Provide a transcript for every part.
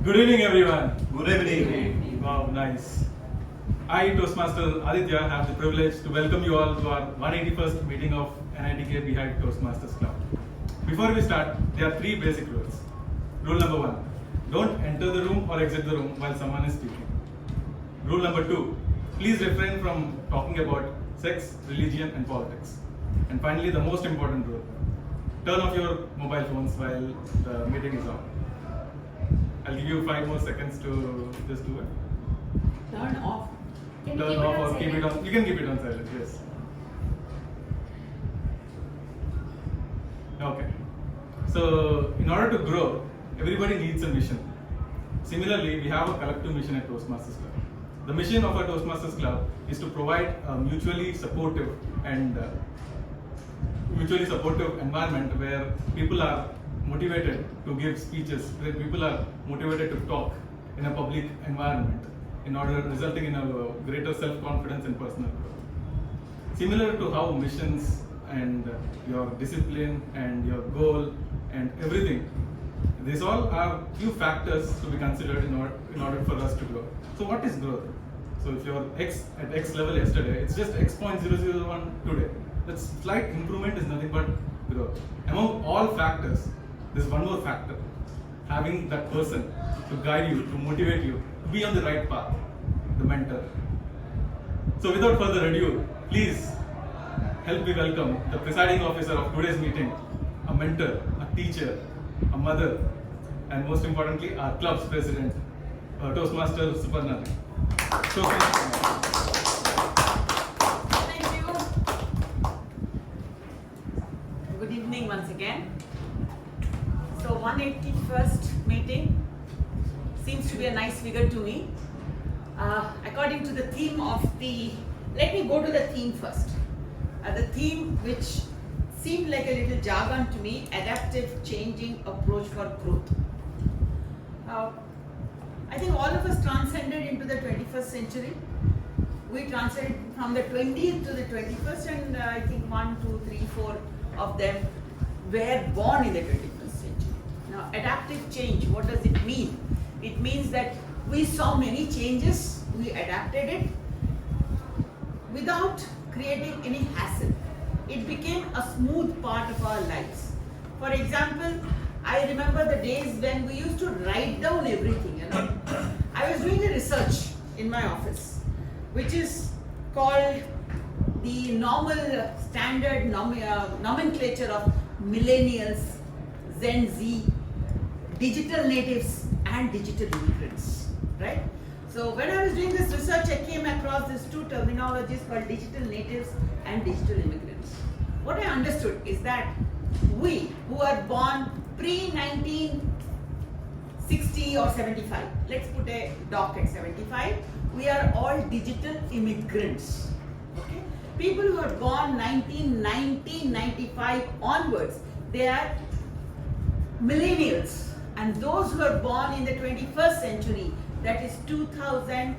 Good evening, everyone. Good evening. Wow, nice. I, Toastmaster Aditya, have the privilege to welcome you all to our 181st meeting of NITK Bhive Toastmasters Club. Before we start, there are three basic rules. Rule number 1, don't enter the room or exit the room while someone is speaking. Rule number 2, please refrain from talking about sex, religion, and politics. And finally, the most important rule, turn off your mobile phones while the meeting is on. I'll give you 5 more seconds to just do it. Turn off. Turn off or keep it on. You can keep it on silent, yes. Okay. So, in order to grow, everybody needs a mission. Similarly, we have a collective mission at Toastmasters Club. The mission of our Toastmasters Club is to provide a mutually supportive environment where people are motivated to give speeches, where people are motivated to talk in a public environment in order resulting in a greater self-confidence and personal growth. Similar to how missions and your discipline and your goal and everything, these all are few factors to be considered in order for us to grow. So what is growth? So if you're at X level yesterday, it's just X 0.001 today. That slight improvement is nothing but growth. Among all factors, there's one more factor. Having that person to guide you, to motivate you, to be on the right path, the mentor. So without further ado, please help me welcome the presiding officer of today's meeting, a mentor, a teacher, a mother, and most importantly, our club's president, Toastmaster Suparna. Thank you. Good evening once again. So 181st meeting seems to be a nice figure to me. According to the theme of let me go to the theme first. The theme which seemed like a little jargon to me, adaptive changing approach for growth. I think all of us transcended into the 21st century. We transcended from the 20th to the 21st, and I think 1, 2, 3, 4 of them were born in the 21st century. Now, adaptive change, what does it mean? It means that we saw many changes, we adapted it without creating any hassle. It became a smooth part of our lives. For example, I remember the days when we used to write down everything, I was doing a research in my office, which is called the normal standard nomenclature of millennials, Gen Z, digital natives, and digital immigrants, right? So when I was doing this research, I came across these two terminologies called digital natives and digital immigrants. What I understood is that we who are born pre-1960 or 75, let's put a dock at 75, we are all digital immigrants. Okay? People who are born 1990, 95 onwards, they are millennials. And those who are born in the 21st century, that is 2000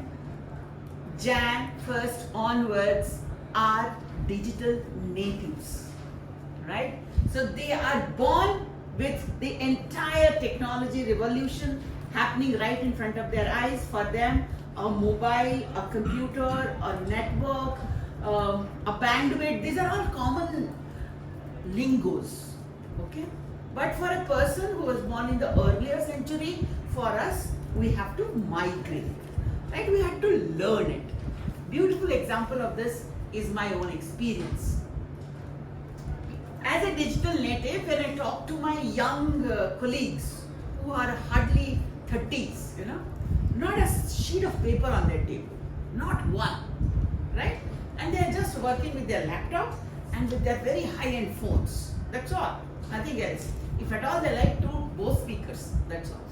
Jan 1st onwards, are digital natives, right? So they are born with the entire technology revolution happening right in front of their eyes. For them, a mobile, a computer, a network, a bandwidth, these are all common lingos, okay? But for a person who was born in the earlier century, for us, we have to migrate, right? We had to learn it. Beautiful example of this is my own experience. As a digital native, when I talk to my young colleagues who are hardly 30s, not a sheet of paper on their table, not one, right? And they are just working with their laptops and with their very high-end phones. That's all, nothing else. If at all, they like to both speakers, that's all.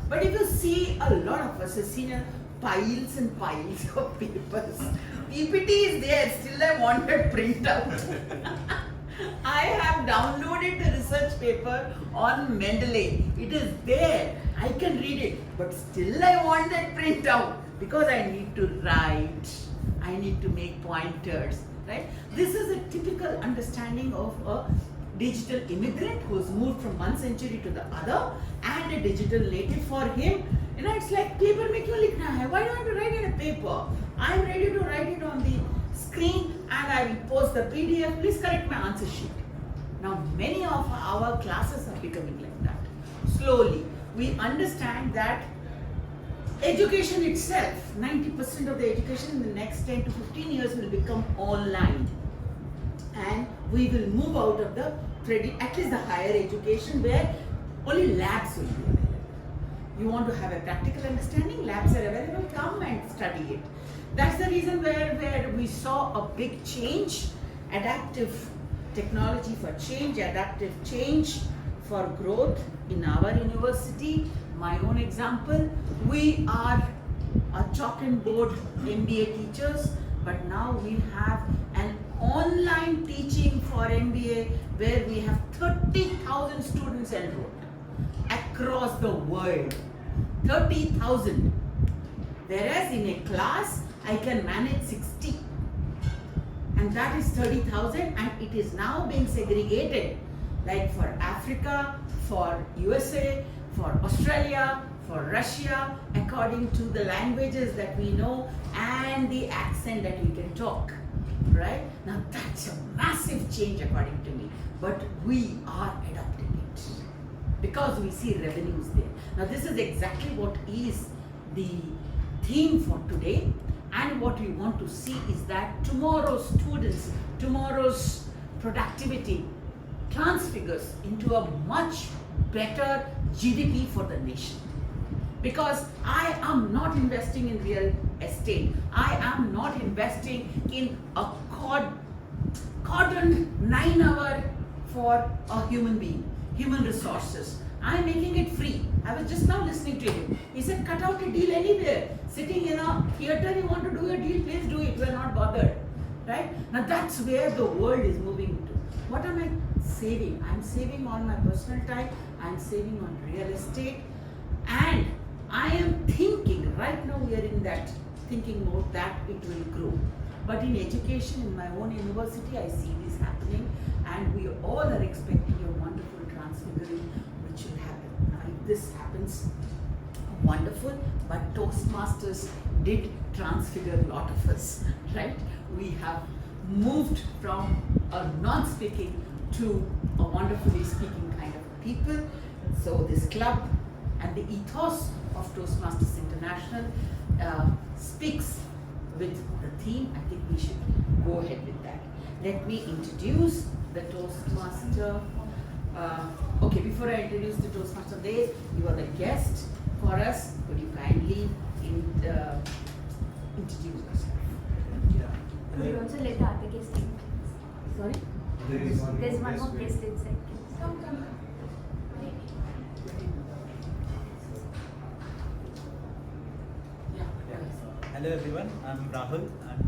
But if you see, a lot of us have seen piles and piles of papers. PPT is there, still I want a printout. I have downloaded the research paper on Mendeley. It is there. I can read it, but still I want that printout because I need to write. I need to make pointers, right? This is a typical understanding of a digital immigrant who's moved from one century to the other, and a digital native. For him, You know, it's like paper में क्यों लिखना है? Why do I have to write it on paper? I'm ready to write it on the screen and I will post the PDF. Please correct my answer sheet. Now many of our classes are becoming like that. Slowly, we understand that education itself, 90% of the education in the next 10 to 15 years will become online. And we will move out of the, at least the higher education where only labs will be available. You want to have a practical understanding, labs are available, come and study it. That's the reason where we saw a big change, adaptive technology for change, adaptive change for growth in our university. My own example, we are a chalk and board MBA teachers, but now we have an online teaching for MBA where we have 30,000 students enrolled across the world. 30,000. Whereas in a class, I can manage 60. And that is 30,000 and it is now being segregated like for Africa, for USA, for Australia, for Russia, according to the languages that we know and the accent that we can talk, right? Now that's a massive change according to me, but we are adopting it because we see revenues there. Now this is exactly what is the theme for today, and what we want to see is that tomorrow's students, tomorrow's productivity transfigures into a much better GDP for the nation. Because I am not investing in real estate. I am not investing in a cordon 9 hour for a human being, human resources. I am making it free. I was just now listening to him. He said, cut out a deal anywhere. Sitting in a theater, you want to do a deal, please do it. We are not bothered. Right? Now that's where the world is moving to. What am I saving? I'm saving on my personal time. I'm saving on real estate. And I am thinking, right now we are in that thinking mode that it will grow. But in education, in my own university, I see this happening. And we all are expecting a wonderful transfiguring which will happen. Now if this happens, wonderful, but Toastmasters did transfigure a lot of us, right? We have moved from a non-speaking to a wonderfully speaking kind of people. So this club and the ethos of Toastmasters International speaks with the theme. I think we should go ahead with that. Let me introduce the Toastmaster. Okay, before I introduce the Toastmaster, you are the guest for us. Could you kindly introduce yourself? Could you also let the other guest in? Sorry? There's one more guest inside. Come. Hello everyone, I'm Rahul and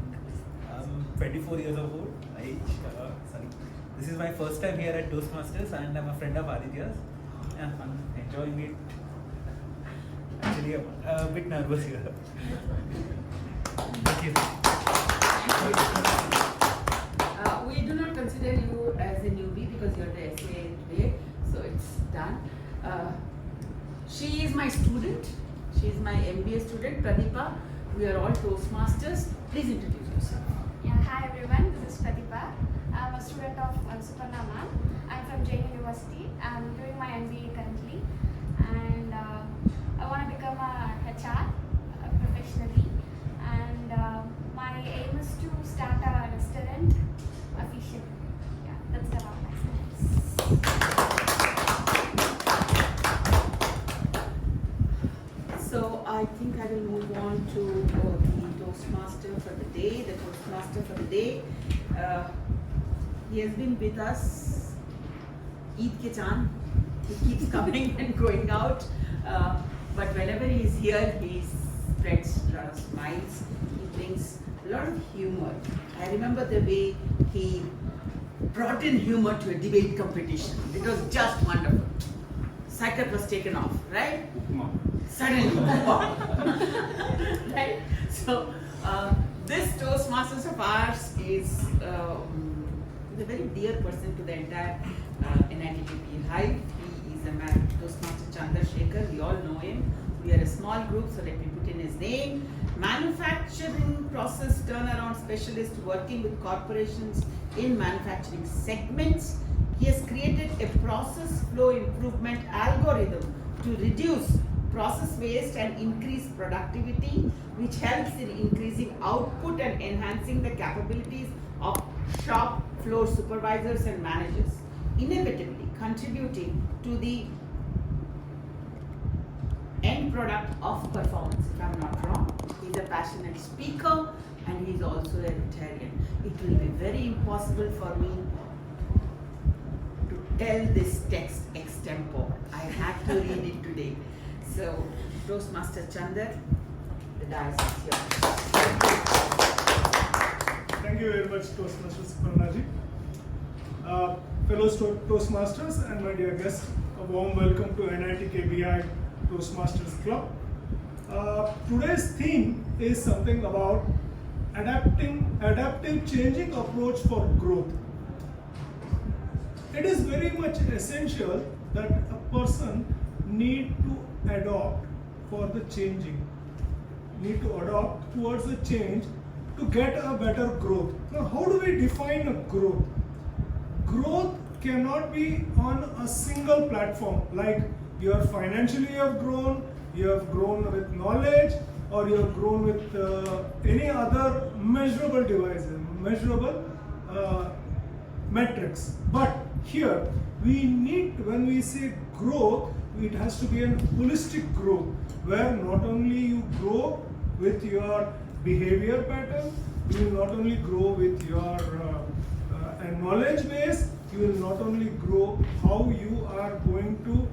I'm 24 years of age. This is my first time here at Toastmasters and I'm a friend of Aditya's. Yeah, I'm enjoying it. Actually, I'm a bit nervous here. Thank you. We do not consider you as a newbie because you're the essay today, so it's done. She is my student. She is my MBA student, Pradeepa. We are all Toastmasters. Please introduce yourself. Yeah, hi everyone, this is Pratibha. I'm a student of Suparna ma'am. I'm from Jain University. I'm doing my MBA currently and I want to become a HR professionally, and my aim is to start a restaurant officially. Yeah, that's about myself. So I think I will move on to the Toastmaster for the day. The Toastmaster for the day. He has been with us. Eid ke Chand. He keeps coming and going out. But whenever he is here, he spreads a lot of smiles. He brings a lot of humor. I remember the way he brought in humor to a debate competition. It was just wonderful. Cycle was taken off, right? Suddenly, right? So this Toastmasters of ours is a very dear person to the entire NITK Bhive. He is a man, Toastmaster Chandrasekhar. We all know him. We are a small group, so let me put in his name. Manufacturing process turnaround specialist working with corporations in manufacturing segments. He has created a process flow improvement algorithm to reduce process waste and increase productivity, which helps in increasing output and enhancing the capabilities of shop floor supervisors and managers, inevitably contributing to the end product of performance, if I'm not wrong. He's a passionate speaker and he's also a Rotarian. It will be very impossible for me to tell this text extempore. I had to read it today. So, Toastmaster Chandar, the dais is yours. Thank you very much, Toastmaster Suparnaji. Fellow Toastmasters and my dear guests, a warm welcome to NITK Bhive Toastmasters Club. Today's theme is something about adaptive changing approach for growth. It is very much essential that a person need to adopt for the changing, need to adopt towards the change to get a better growth. Now, how do we define a growth? Growth cannot be on a single platform, like you are financially you have grown with knowledge, or you have grown with any other measurable devices, measurable metrics. But here we need, when we say growth, it has to be a holistic growth where not only you grow with your behavior pattern, you will not only grow with your knowledge base, you will not only grow how you are going to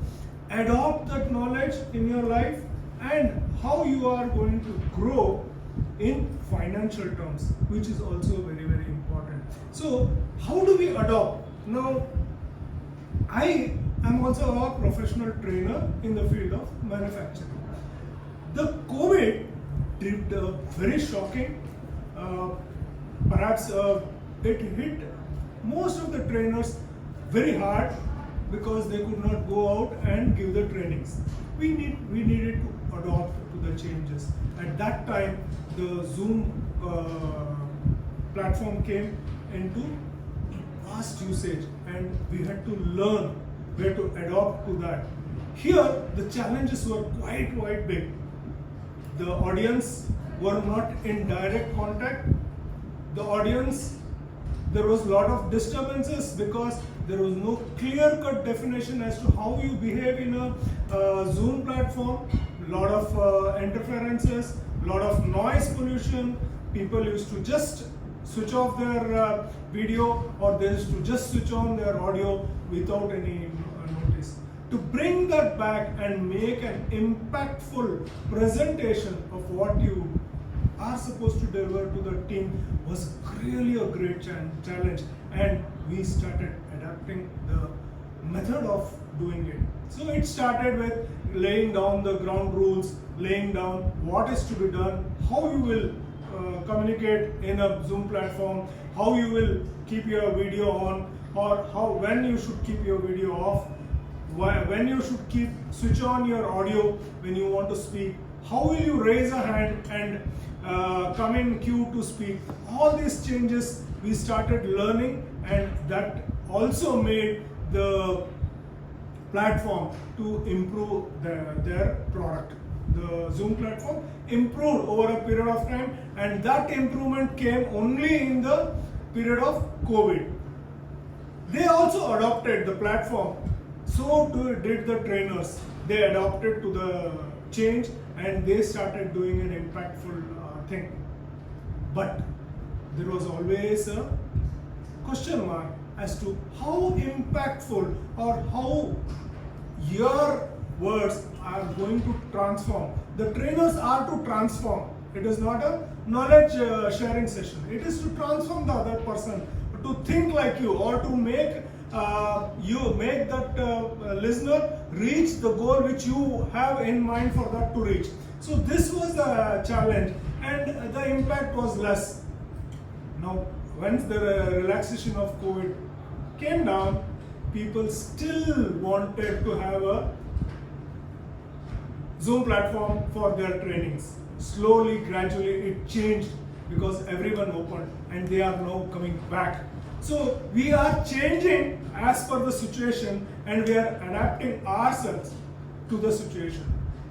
adopt that knowledge in your life, and how you are going to grow in financial terms, which is also very, very important. So, how do we adopt? Now, I am also a professional trainer in the field of manufacturing. The COVID did very shocking, perhaps it hit most of the trainers very hard because they could not go out and give the trainings. We needed to adopt to the changes. At that time, the Zoom platform came into vast usage, and we had to learn where to adopt to that. Here, the challenges were quite big. The audience were not in direct contact. The audience, there was a lot of disturbances because there was no clear-cut definition as to how you behave in a Zoom platform. A lot of interferences, a lot of noise pollution. People used to just switch off their video, or they used to just switch on their audio without any notice. To bring that back and make an impactful presentation of what you are supposed to deliver to the team was really a great challenge, and we started adapting the method of doing it. So it started with laying down the ground rules, laying down what is to be done, how you will communicate in a Zoom platform, how you will keep your video on, or when you should keep your video off, when you should switch on your audio when you want to speak, how will you raise a hand and come in queue to speak. All these changes we started learning, and that also made the platform to improve their product. The Zoom platform improved over a period of time, and that improvement came only in the period of COVID. They also adopted the platform, so too did the trainers. They adopted to the change, and they started doing an impactful thing. But there was always a question mark as to how impactful or how your words are going to transform. The trainers are to transform. It is not a knowledge sharing session. It is to transform the other person, to think like you, or to make that listener reach the goal which you have in mind for that to reach. So this was the challenge, and the impact was less. Now, once the relaxation of COVID came down, people still wanted to have a Zoom platform for their trainings. Slowly, gradually it changed because everyone opened and they are now coming back. So we are changing as per the situation and we are adapting ourselves to the situation.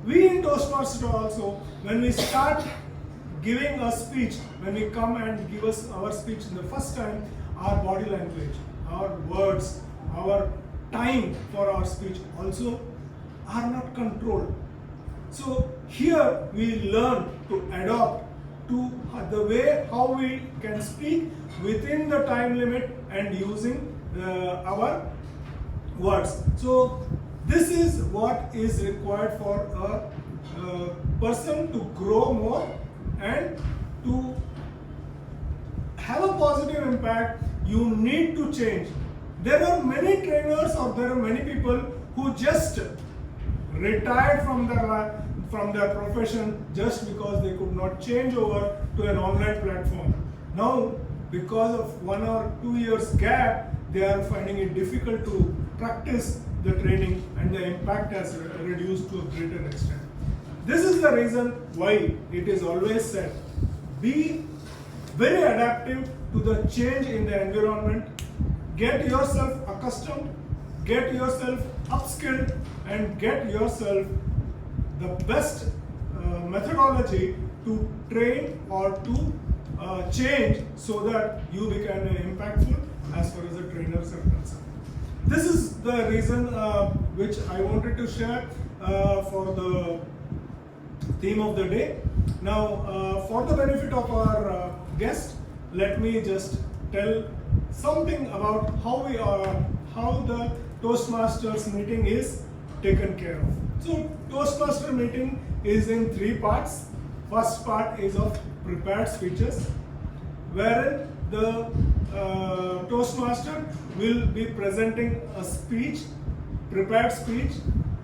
We in Toastmasters also, when we start giving a speech, when we come and give us our speech in the first time, our body language, our words, our time for our speech also are not controlled. So here we learn to adopt to the way how we can speak within the time limit and using our words. So this is what is required for a person to grow more and to have a positive impact. You need to change. There are many trainers or there are many people who just retired from their profession just because they could not change over to an online platform. Now, because of 1 or 2 years gap, they are finding it difficult to practice the training and the impact has reduced to a greater extent. This is the reason why it is always said, be very adaptive to the change in the environment, get yourself accustomed, get yourself upskilled and get yourself the best methodology to train or to change so that you become impactful as far as the trainers are concerned. This is the reason which I wanted to share for the theme of the day. Now, for the benefit of our guest, let me just tell something about how the Toastmasters meeting is taken care of. So, Toastmaster meeting is in 3 parts. First part is of prepared speeches, wherein the Toastmaster will be presenting a speech, prepared speech.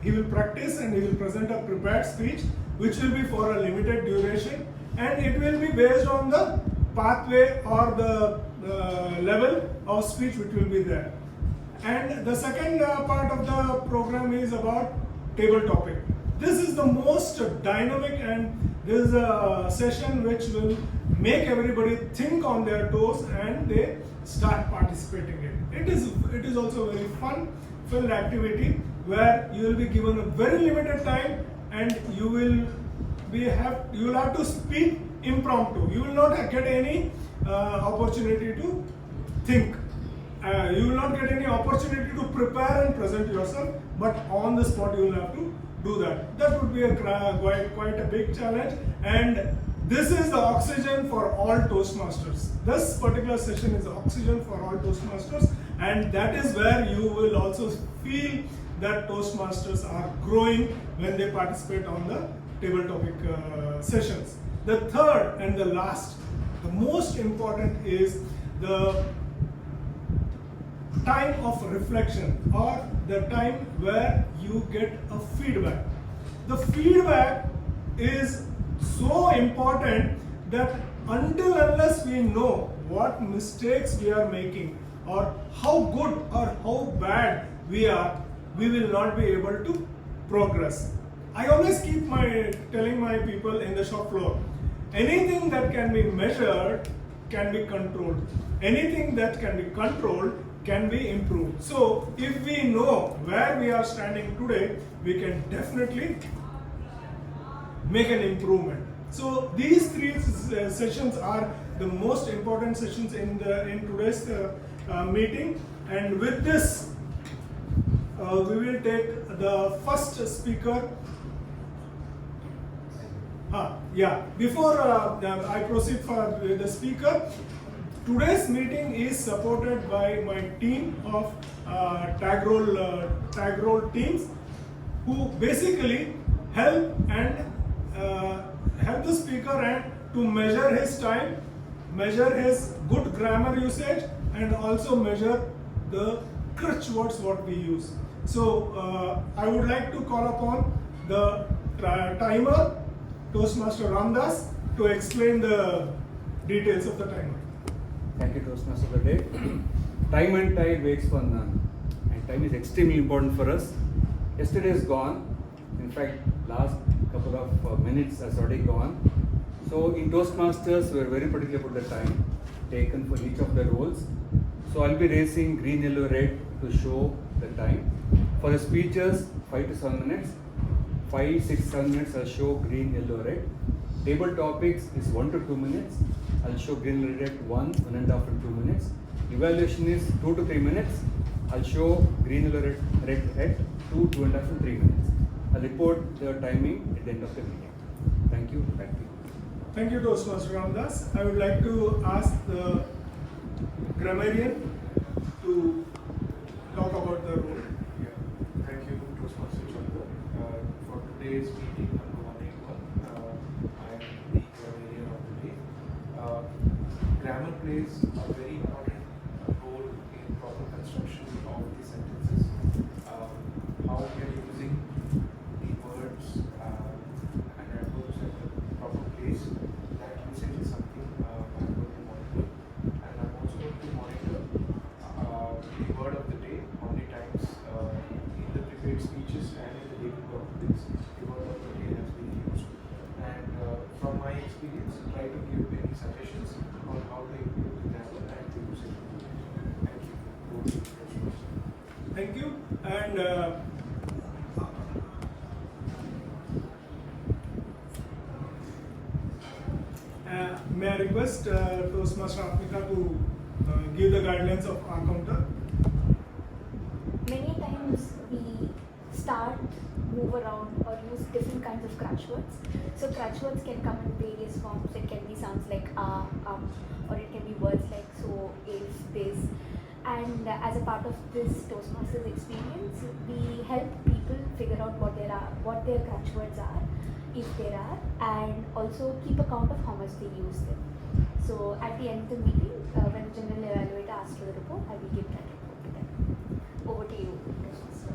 He will practice and he will present a prepared speech which will be for a limited duration and it will be based on the pathway or the level of speech which will be there. And the second part of the program is about table topic. This is the most dynamic and this is a session which will make everybody think on their toes and they start participating in it. It is also a very fun-filled activity where you will be given a very limited time and you will have to speak impromptu. You will not get any opportunity to think. You will not get any opportunity to prepare and present yourself, but on the spot you will have to do that. That would be quite a big challenge, and this is the oxygen for all Toastmasters. This particular session is oxygen for all Toastmasters, and that is where you will also feel that Toastmasters are growing when they participate on the table topic sessions. The third and the last, the most important is the time of reflection or the time where you get a feedback. The feedback is so important that until unless we know what mistakes we are making or how good or how bad we are, we will not be able to progress. I always keep telling my people in the shop floor, anything that can be measured can be controlled. Anything that can be controlled can be improved. So if we know where we are standing today, we can definitely make an improvement. So these 3 sessions are the most important sessions in today's meeting, and with this we will take the first speaker. Before I proceed for the speaker, today's meeting is supported by my team of tag role teams who basically help the speaker and to measure his time, measure his good grammar usage, and also measure the crutch words what we use. So I would like to call upon the timer, Toastmaster Ramdas, to explain the details of the timer. Thank you, Toastmaster of the day. Time and tide wakes for none, and time is extremely important for us. Yesterday is gone. In fact, last couple of minutes has already gone. So in Toastmasters, we are very particular about the time taken for each of the roles. So I'll be raising green, yellow, red to show the time. For the speeches, 5 to 7 minutes. 5, 6, 7 minutes I'll show green, yellow, red. Table topics is 1 to 2 minutes. I'll show green, yellow, red 1.5 to 2 minutes. Evaluation is 2 to 3 minutes. I'll show green, yellow, red at 2, 2.5 to 3 minutes. I'll report the timing at the end of the meeting. Thank you. Back to you. Thank you, Toastmaster Ramdas. I would like to ask the grammarian to talk about the role. Yeah. Thank you, Toastmaster Chandra. For today's meeting number 181, I am the grammarian of the day. Grammar plays a very important role in proper construction of the sentences. How we are using the words and adverbs at the proper place, that usage is something I'm going to monitor. And I'm also going to monitor the word of the day, how many times in the prepared speeches and in the daily documents the word of the day has been used. And from my experience, try to give any suggestions on how to improve the grammar and the usage of the word. Thank you. Thank you. And may I request Toastmaster Apnika to give the guidelines of our counter? Many times we start, move around or use different kinds of crutch words. So crutch words can come in various forms. It can be sounds like or it can be words like so, if, this. And as a part of this Toastmasters experience, we help people figure out what their crutch words are, if there are, and also keep account of how much they use them. So at the end of the meeting, when the general evaluator asks for the report, I will give that report to them. Over to you, Toastmaster.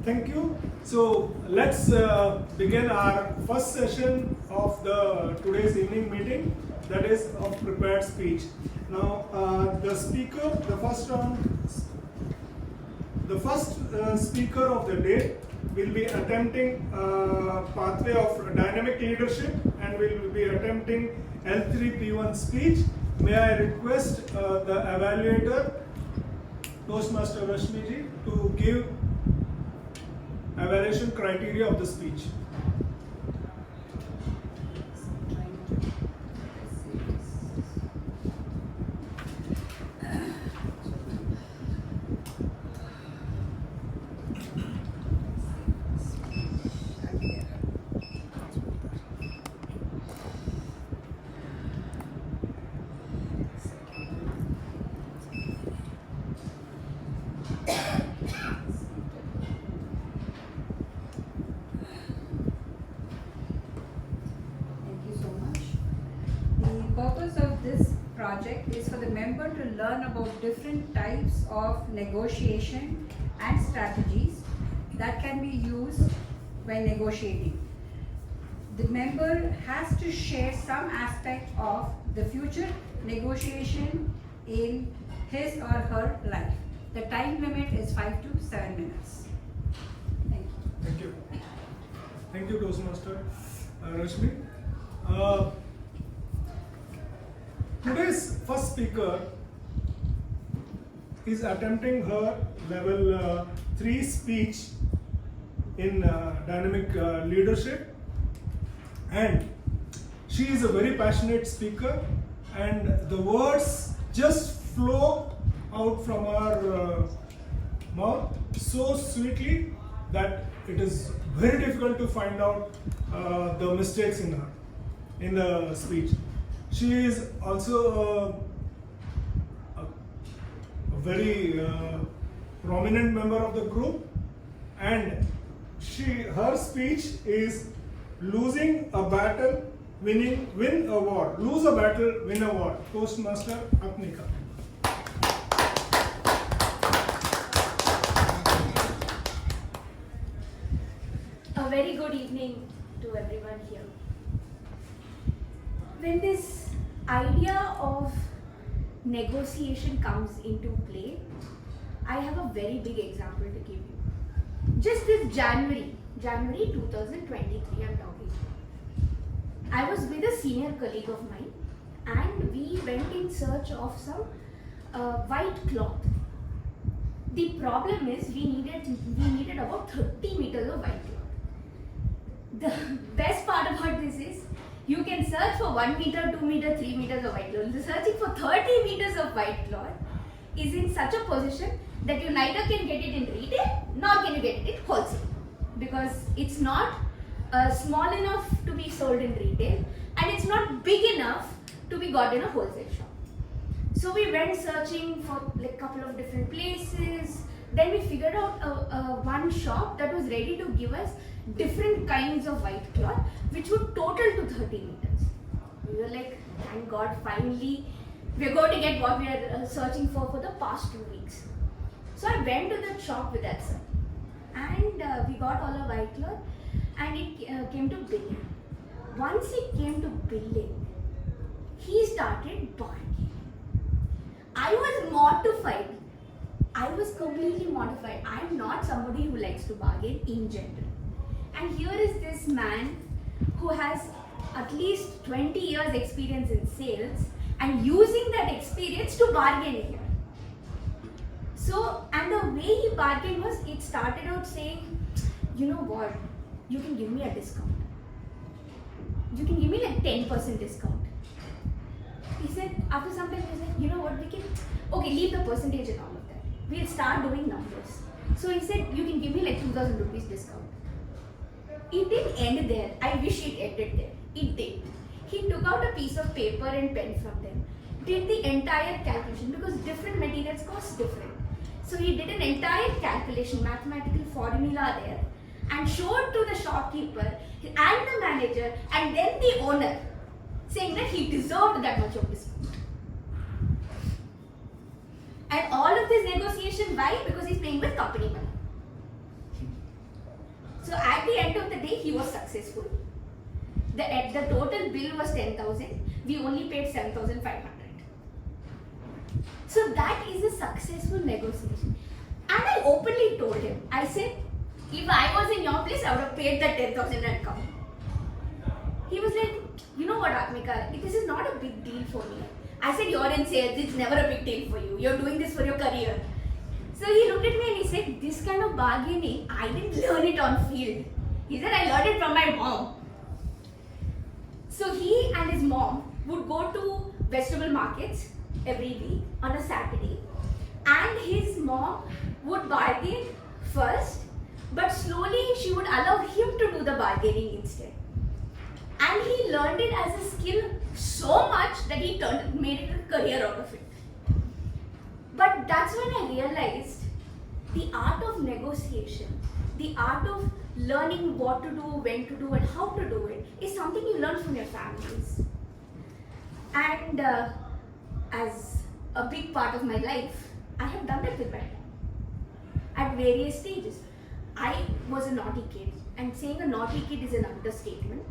Thank you. So let's begin our first session of the today's evening meeting, that is of prepared speech. Now the first speaker of the day will be attempting pathway of dynamic leadership and will be attempting L3P1 speech. May I request the evaluator, Toastmaster Rashmi ji, to give evaluation criteria of the speech. Is for the member to learn about different types of negotiation and strategies that can be used when negotiating. The member has to share some aspect of the future negotiation in his or her life. The time limit is 5 to 7 minutes. Thank you. Thank you. Thank you, Toastmaster Rashmi. Today's first speaker is attempting her level 3 speech in dynamic leadership, and she is a very passionate speaker, and the words just flow out from her mouth so sweetly that it is very difficult to find out the mistakes in the speech. She is also a very prominent member of the group, and her speech is losing a battle, win a war. Lose a battle, win a war. Toastmaster Apnika. A very good evening to everyone here. When this idea of negotiation comes into play, I have a very big example to give you. Just this January, January 2023 I'm talking. I was with a senior colleague of mine and we went in search of some white cloth. The problem is we needed about 30 meters of white cloth. The best part about this is you can search for 1 meter, 2 meter, 3 meters of white cloth. The searching for 30 meters of white cloth is in such a position that you neither can get it in retail nor can you get it in wholesale, because it's not small enough to be sold in retail and it's not big enough to be got in a wholesale shop. So we went searching for like couple of different places. Then we figured out one shop that was ready to give us different kinds of white cloth which would total to 30 meters. We were like, thank God, finally we're going to get what we are searching for the past 2 weeks. So I went to that shop with that sir and we got all our white cloth and it came to billing. Once it came to billing, he started bargaining. I was mortified. I was completely mortified. I am not somebody who likes to bargain in general. And here is this man who has at least 20 years experience in sales and using that experience to bargain here. So, and the way he bargained was, it started out saying, you know what, you can give me a discount. You can give me like 10% discount. He said, after some time, he said, you know what, we can, okay, leave the percentage and all of that. We'll start doing numbers. So he said, you can give me like 2,000 rupees discount. It didn't end there. I wish it ended there. It did. He took out a piece of paper and pen from them, did the entire calculation because different materials cost different. So he did an entire calculation, mathematical formula there, and showed to the shopkeeper and the manager and then the owner, saying that he deserved that much of discount. And all of this negotiation, why? Because he's paying with company money. So at the end of the day, he was successful. The total bill was 10,000. We only paid 7,500. So that is a successful negotiation. And I openly told him, I said, if I was in your place, I would have paid that 10,000 and come. He was like, you know what, Atmika, this is not a big deal for me. I said, you're in sales, it's never a big deal for you. You're doing this for your career. So he looked at me and he said, this kind of bargaining, I didn't learn it on field. He said, I learned it from my mom. So he and his mom would go to vegetable markets every week on a Saturday. And his mom would bargain first, but slowly she would allow him to do the bargaining instead. And he learned it as a skill so much that he made it a career out of it. But that's when I realized the art of negotiation, the art of learning what to do, when to do and how to do it is something you learn from your families. And as a big part of my life, I have done it with my mom at various stages. I was a naughty kid, and saying a naughty kid is an understatement.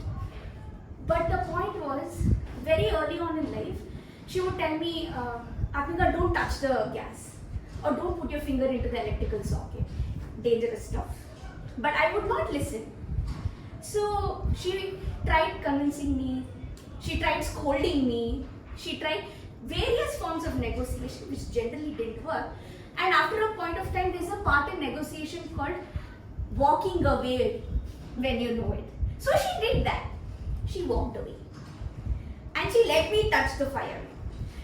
But the point was, very early on in life, she would tell me, Atmika, don't touch the gas or don't put your finger into the electrical socket. Dangerous stuff. But I would not listen. So she tried convincing me, she tried scolding me, she tried various forms of negotiation which generally didn't work. And after a point of time, there's a part in negotiation called walking away when you know it. So she did that. She walked away. And she let me touch the fire.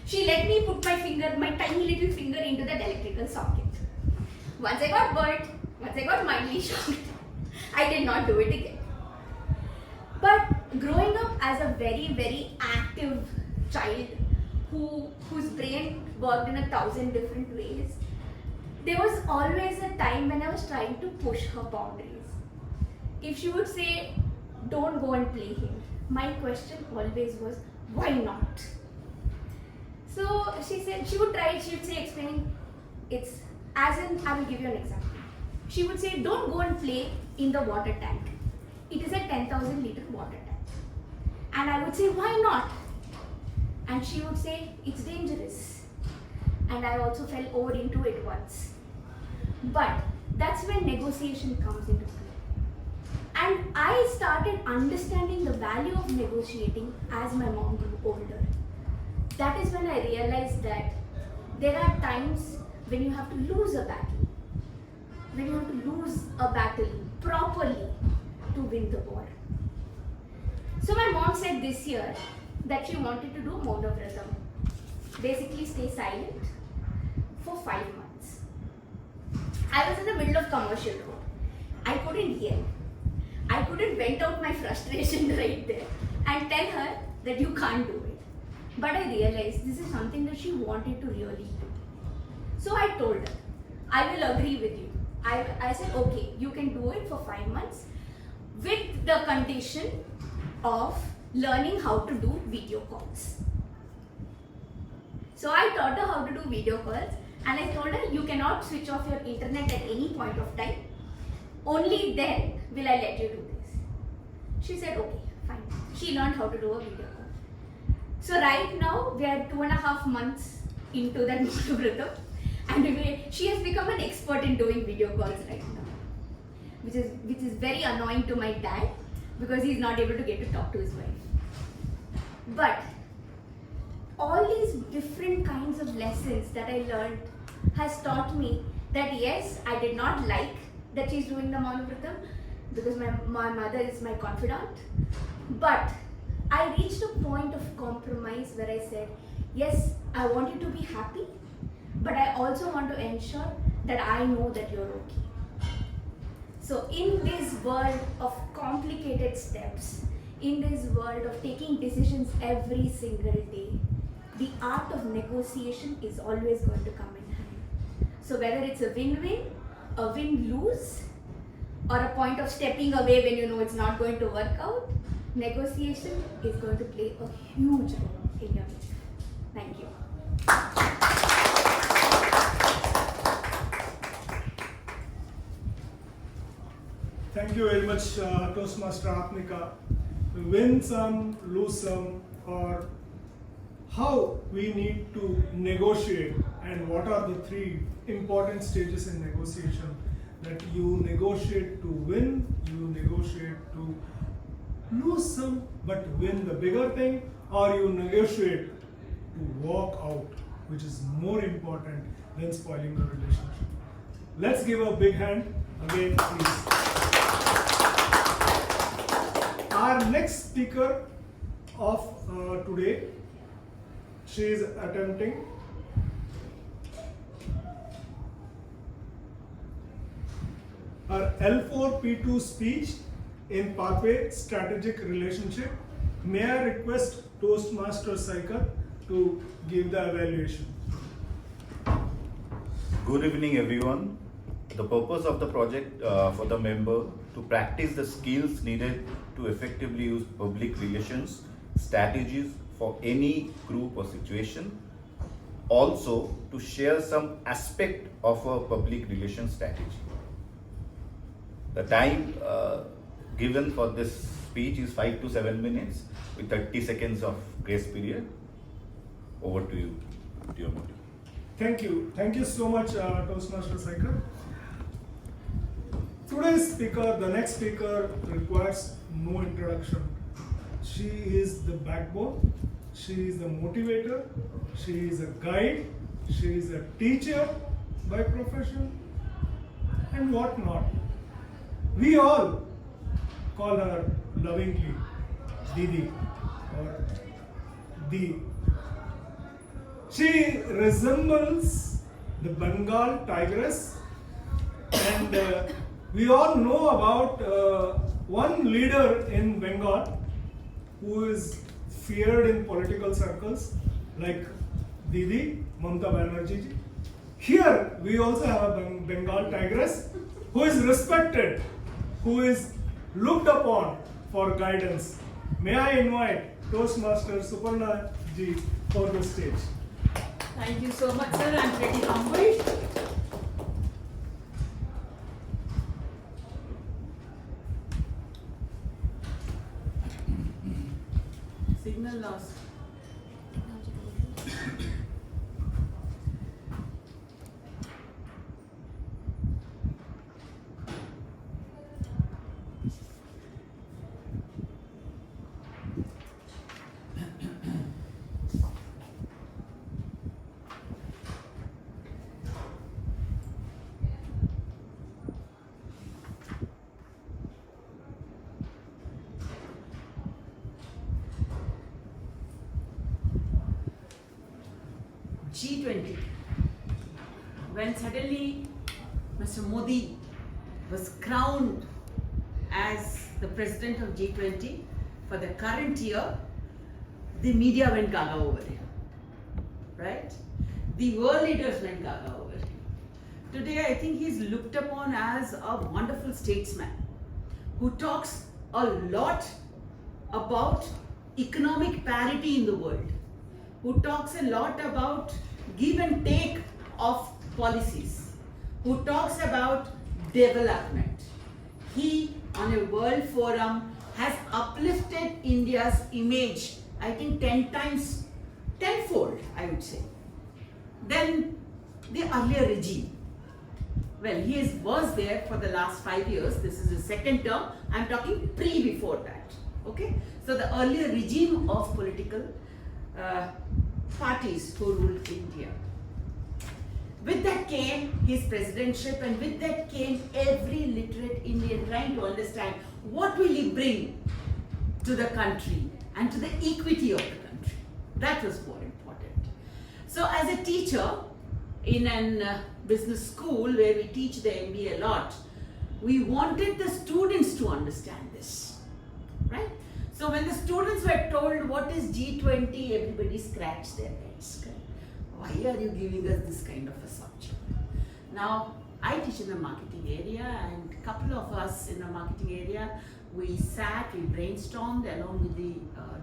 She let me put my finger, my tiny little finger into that electrical socket. Once I got burnt, once I got mildly shocked, I did not do it again. But growing up as a very, very active child whose brain worked in 1,000 different ways, there was always a time when I was trying to push her boundaries. If she would say, don't go and play here, my question always was, why not? So she said, she would say, explaining, it's as in, I will give you an example. She would say, don't go and play in the water tank. It is a 10,000 liter water tank. And I would say, why not? And she would say, it's dangerous. And I also fell over into it once. But that's when negotiation comes into play. And I started understanding the value of negotiating as my mom grew older. That is when I realized that there are times when you have to lose a battle, when you have to lose a battle properly to win the war. So my mom said this year that she wanted to do Monovratam, basically stay silent for 5 months. I was in the middle of commercial road. I couldn't yell. I couldn't vent out my frustration right there and tell her that you can't do it. But I realized this is something that she wanted to really do. So I told her, I will agree with you. I said, okay, you can do it for 5 months with the condition of learning how to do video calls. So I taught her how to do video calls, and I told her, you cannot switch off your internet at any point of time. Only then will I let you do this. She said, okay, fine. She learned how to do a video call. So right now, we are 2.5 months into that Monovratam, and she has become an expert in doing video calls right now, which is very annoying to my dad because he's not able to get to talk to his wife. But all these different kinds of lessons that I learned has taught me that yes, I did not like that she's doing the Monovratam because my mother is my confidant. But I reached a point of compromise where I said, yes, I want you to be happy, but I also want to ensure that I know that you're okay. So in this world of complicated steps, in this world of taking decisions every single day, the art of negotiation is always going to come in hand. So whether it's a win-win, a win-lose, or a point of stepping away when you know it's not going to work out, negotiation is going to play a huge role in your life. Thank you. Thank you very much, Toastmaster Atmika. Win some, lose some, or how we need to negotiate, and what are the 3 important stages in negotiation. That you negotiate to win, you negotiate to lose some but win the bigger thing, or you negotiate to walk out, which is more important than spoiling the relationship. Let's give a big hand again, please. Our next speaker of today, she is attempting her L4P2 speech in Pathway Strategic Relationship. May I request Toastmaster Saikar to give the evaluation. Good evening, everyone. The purpose of the project for the member to practice the skills needed to effectively use public relations strategies for any group or situation. Also, to share some aspect of a public relations strategy. The time given for this speech is 5 to 7 minutes with 30 seconds of grace period. Over to you, dear Modi. Thank you. Thank you so much, Toastmaster Saikar. Today's speaker, the next speaker, requires no introduction. She is the backbone, she is the motivator, she is a guide, she is a teacher by profession, and what not. We all call her lovingly Didi or Di. She resembles the Bengal tigress, and we all know about one leader in Bengal who is feared in political circles like Didi, Mamata Banerjee ji. Here we also have a Bengal tigress who is respected, who is looked upon for guidance. May I invite Toastmaster Suparna ji for the stage. Thank you so much, sir. I'm pretty humbled. Signal lost. G20, when suddenly Mr. Modi was crowned as the president of G20 for the current year, the media went gaga over him, right? The world leaders went gaga over him. Today, I think he's looked upon as a wonderful statesman who talks a lot about economic parity in the world, who talks a lot about give and take of policies, who talks about development. He, on a world forum, has uplifted India's image, I think 10 times, tenfold, I would say, than the earlier regime. Well, he was there for the last 5 years. This is his second term. I'm talking before that. Okay? So the earlier regime of political parties who ruled India. With that came his presidentship, and with that came every literate Indian trying to understand what will he bring to the country and to the equity of the country. That was more important. So as a teacher in a business school where we teach the MBA a lot, we wanted the students to understand this, right? So when the students were told what is G20, everybody scratched their heads. Why are you giving us this kind of a subject? Now, I teach in the marketing area, and a couple of us in the marketing area, we sat, we brainstormed along with the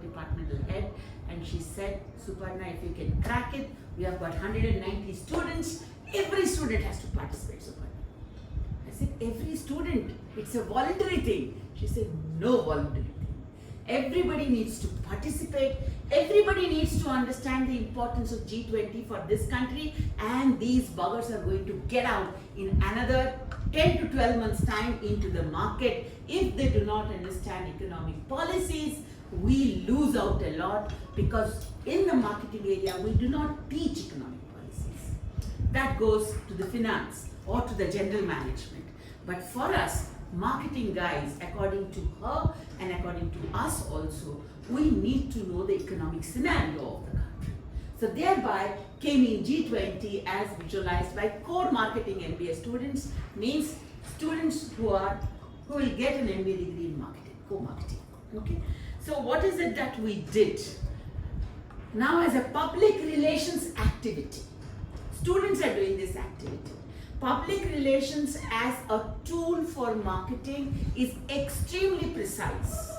departmental head, and she said, Suparna, if you can crack it, we have got 190 students, every student has to participate, Suparna. I said, every student, it's a voluntary thing. She said, no voluntary thing. Everybody needs to participate. Everybody needs to understand the importance of G20 for this country, and these buggers are going to get out in another 10 to 12 months time into the market. If they do not understand economic policies, we lose out a lot, because in the marketing area, we do not teach economic policies. That goes to the finance or to the general management. But for us, marketing guys, according to her and according to us also, we need to know the economic scenario of the country. So thereby came in G20 as visualized by core marketing MBA students, means students who will get an MBA degree in marketing, co-marketing. Okay. So what is it that we did? Now as a public relations activity, students are doing this activity. Public relations as a tool for marketing is extremely precise.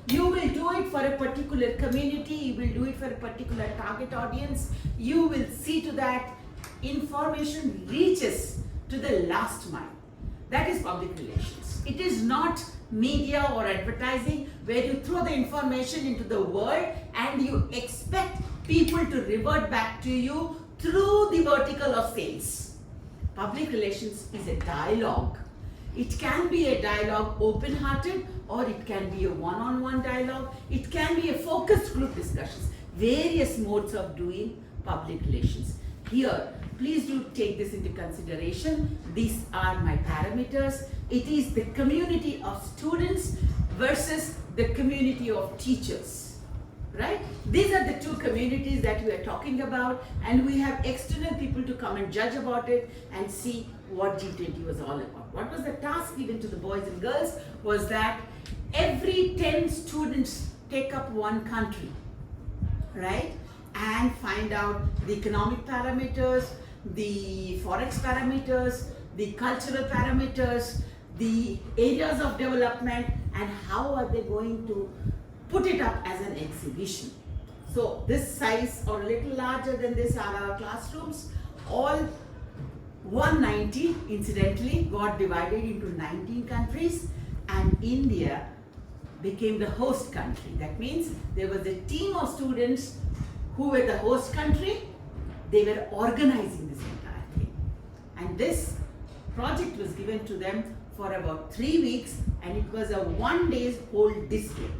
You will do it for a particular community, you will do it for a particular target audience. You will see to that information reaches to the last mile. That is public relations. It is not media or advertising where you throw the information into the world and you expect people to revert back to you through the vertical of sales. Public relations is a dialogue. It can be a dialogue open-hearted, or it can be a one-on-one dialogue. It can be a focused group discussions. Various modes of doing public relations. Here, please do take this into consideration. These are my parameters. It is the community of students versus the community of teachers. Right? These are the two communities that we are talking about, and we have external people to come and judge about it and see what G20 was all about. What was the task given to the boys and girls was that every 10 students take up one country, right? And find out the economic parameters, the forex parameters, the cultural parameters, the areas of development, and how are they going to put it up as an exhibition. So this size or a little larger than this are our classrooms. All 190 incidentally got divided into 19 countries, and India became the host country. That means there was a team of students who were the host country. They were organizing this entire thing. And this project was given to them for about 3 weeks, and it was a 1 day whole display.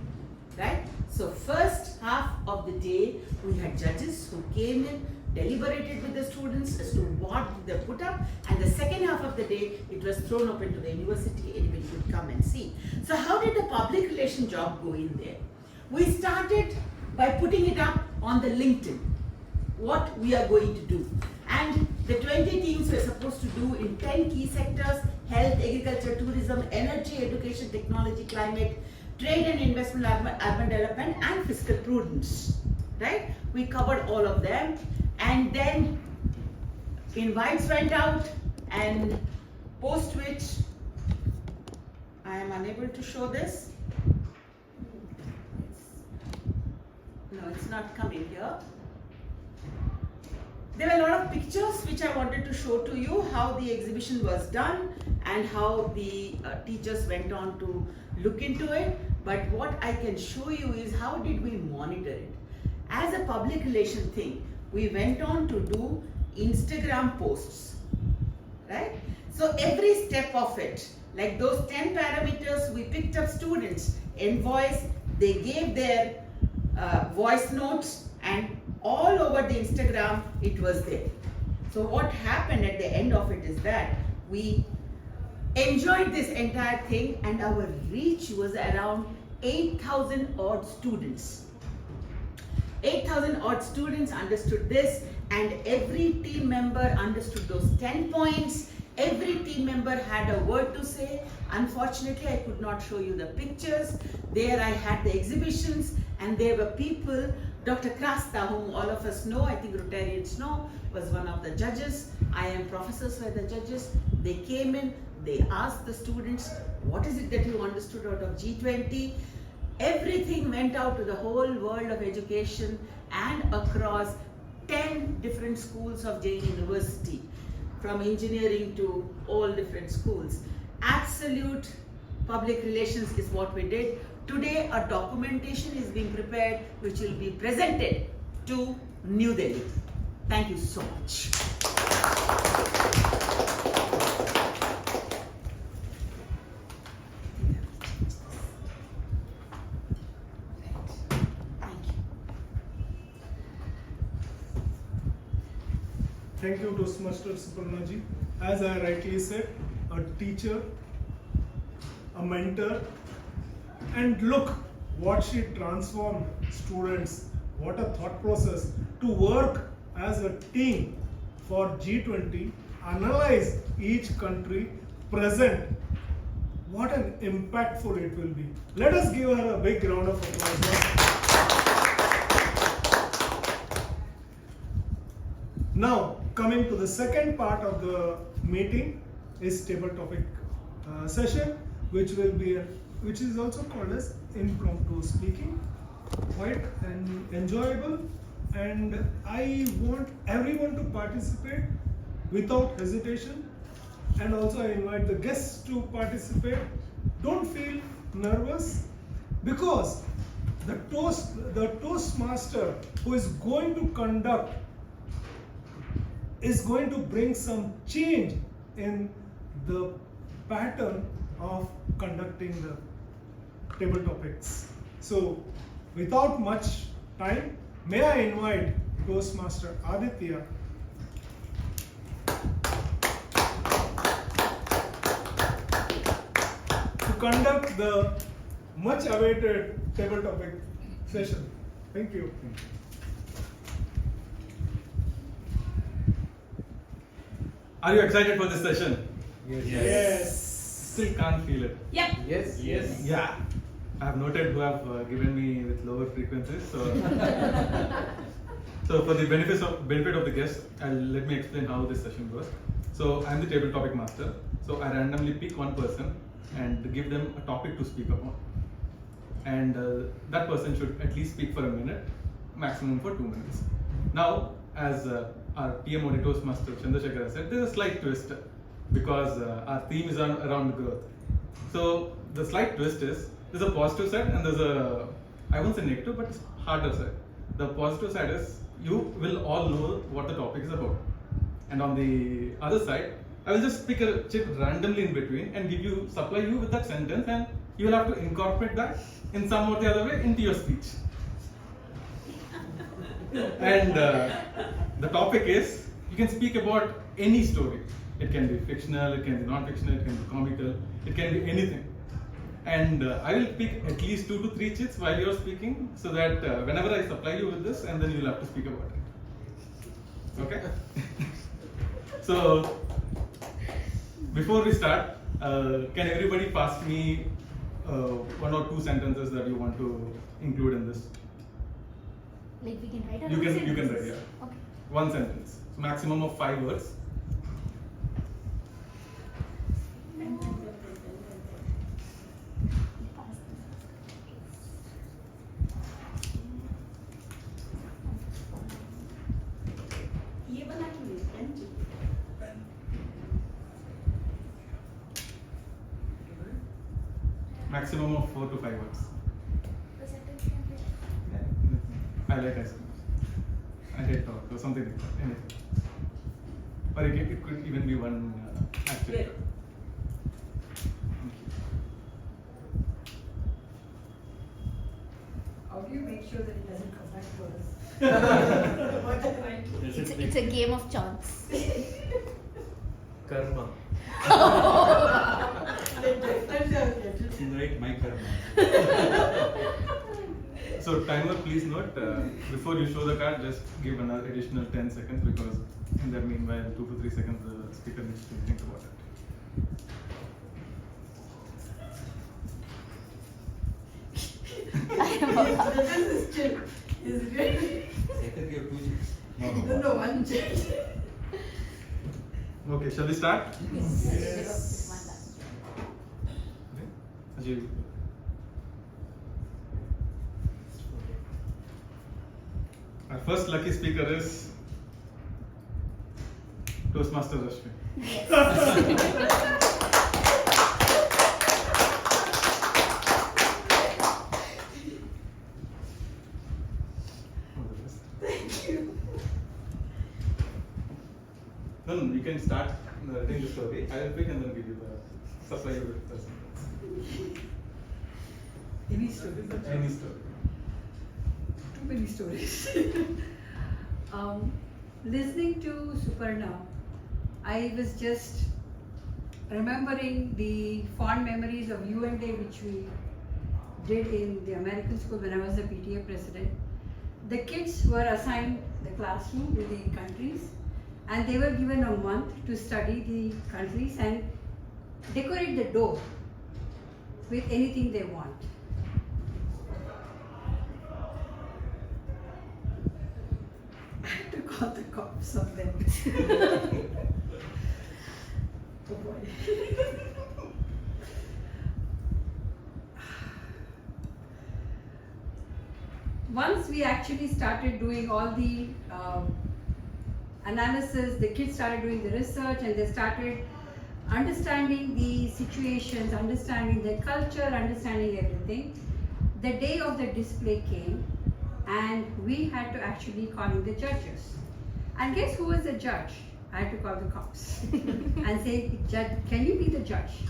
Right? So first half of the day, we had judges who came in, deliberated with the students as to what they put up, and the second half of the day, it was thrown open to the university. Anybody could come and see. So how did the public relation job go in there? We started by putting it up on the LinkedIn. what we are going to do. And the 20 teams were supposed to do in 10 key sectors: health, agriculture, tourism, energy, education, technology, climate, trade and investment, urban development, and fiscal prudence. Right? We covered all of them, and then invites went out, and post which I am unable to show this. No, it's not coming here. There were a lot of pictures which I wanted to show to you, how the exhibition was done and how the teachers went on to look into it. But what I can show you is how did we monitor it. As a public relation thing, we went on to do Instagram posts, right? So every step of it, like those 10 parameters, we picked up students in voice, they gave their voice notes, and all over the Instagram it was there. So what happened at the end of it is that we enjoyed this entire thing, and our reach was around 8,000 odd students. 8,000 odd students understood this, and every team member understood those 10 points. Every team member had a word to say. Unfortunately, I could not show you the pictures. There I had the exhibitions, and there were people. Dr. Krasta, whom all of us know, I think Rotarians know, was one of the judges. IIM professors were the judges. They came in, they asked the students, what is it that you understood out of G20? Everything went out to the whole world of education and across 10 different schools of Jain University, from engineering to all different schools. Absolute public relations is what we did. Today, a documentation is being prepared which will be presented to New Delhi. Thank you so much. Thank you, Toastmaster Suparna ji. As I rightly said, a teacher, a mentor, and look what she transformed students. What a thought process to work as a team for G20, analyze each country, present. What an impactful it will be. Let us give her a big round of applause. Now, coming to the second part of the meeting is table topic session, which is also called as impromptu speaking. Quite enjoyable, and I want everyone to participate without hesitation, and also I invite the guests to participate. Don't feel nervous, because the Toastmaster who is going to conduct is going to bring some change in the pattern of conducting the table topics. So, without much time, may I invite Toastmaster Aditya to conduct the much awaited table topic session. Thank you. Are you excited for this session? Yes. Still can't feel it. Yep. Yes. Yeah. I have noted who have given me with lower frequencies. So, so for the benefit of the guests, let me explain how this session goes. So I'm the table topic master. So I randomly pick one person and give them a topic to speak upon. And that person should at least speak for a minute, maximum for 2 minutes. Now, as our TMOD Toastmaster Chandrasekhar said, there's a slight twist because our theme is around growth. So the slight twist is, there's a positive side and there's a, I won't say negative, but it's harder side. The positive side is, you will all know what the topic is about. And on the other side, I will just pick a chip randomly in between and supply you with that sentence, and you will have to incorporate that in some or the other way into your speech. And the topic is, you can speak about any story. It can be fictional, it can be non-fictional, it can be comical, it can be anything. And I will pick at least 2 to 3 chits while you're speaking, so that whenever I supply you with this, and then you'll have to speak about it. Okay. So before we start, can everybody pass me one or two sentences that you want to include in this? Like we can write our You own can sentences. write, yeah. Okay. One sentence. So maximum of 5 words. ये बना के ले, pen to- Maximum of 4 to 5 words. The sentence can be. I like ice cream. I hate talk or something like that. Anything. Or it could even be one activity. Yeah. How do you make sure that it doesn't come back to us? It's a game of chance. Karma. Right, my karma. So timer, please note, before you show the card, just give another additional 10 seconds because in that meanwhile, 2 to 3 seconds, the speaker needs to think about it. No, one check. Okay, shall we start? Yes. Okay. Ajay. Our first lucky speaker is Toastmaster Rashmi. All the best. Thank you. No, you can start narrating the story. I will pick and then give you the supply you with the sentence. Any story? Any story. Too many stories. Listening to Suparna, I was just remembering the fond memories of U&A which we did in the American school when I was the PTA president. The kids were assigned the classroom with the countries and they were given a month to study the countries and decorate the door with anything they want. I had to call the cops on them. Oh boy. Once we actually started doing all the analysis, the kids started doing the research and they started understanding the situations, understanding the culture, understanding everything. The day of the display came and we had to actually call in the judges. And guess who was the judge? I had to call the cops and say, Judge, can you be the judge?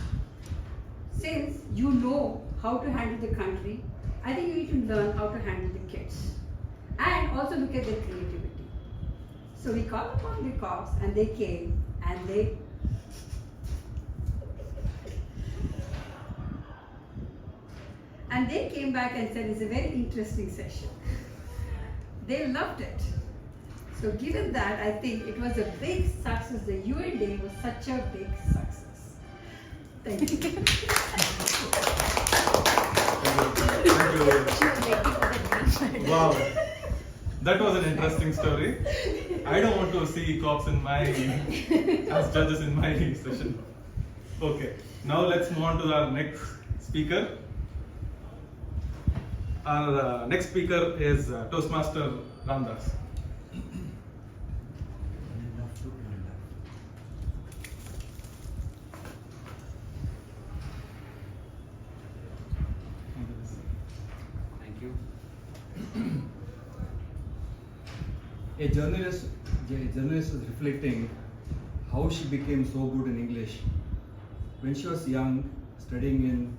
Since you know how to handle the country, I think you need to learn how to handle the kids. And also look at their creativity. So we called upon the cops and they came and they came back and said it's a very interesting session. They loved it. So given that, I think it was a big success. The UN Day was such a big success. Thank you. Thank you. Wow. That was an interesting story. I don't want to see cops in my as judges in my session. Okay. Now let's move on to our next speaker. Our next speaker is Toastmaster Ramdas. Thank you. A journalist was reflecting how she became so good in English. When she was young, studying in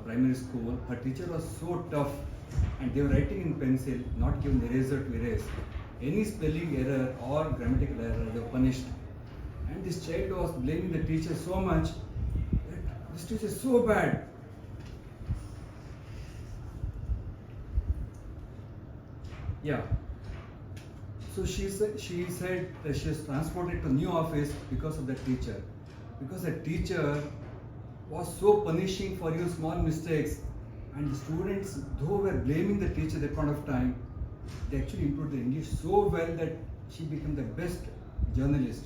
primary school, her teacher was so tough and they were writing in pencil, not given eraser to erase. Any spelling error or grammatical error, they were punished. And this child was blaming the teacher so much that this teacher is so bad. Yeah. So she said that she was transported to new office because of the teacher. Because the teacher was so punishing for your small mistakes, and the students, though were blaming the teacher at that point of time, they actually improved the English so well that she became the best journalist.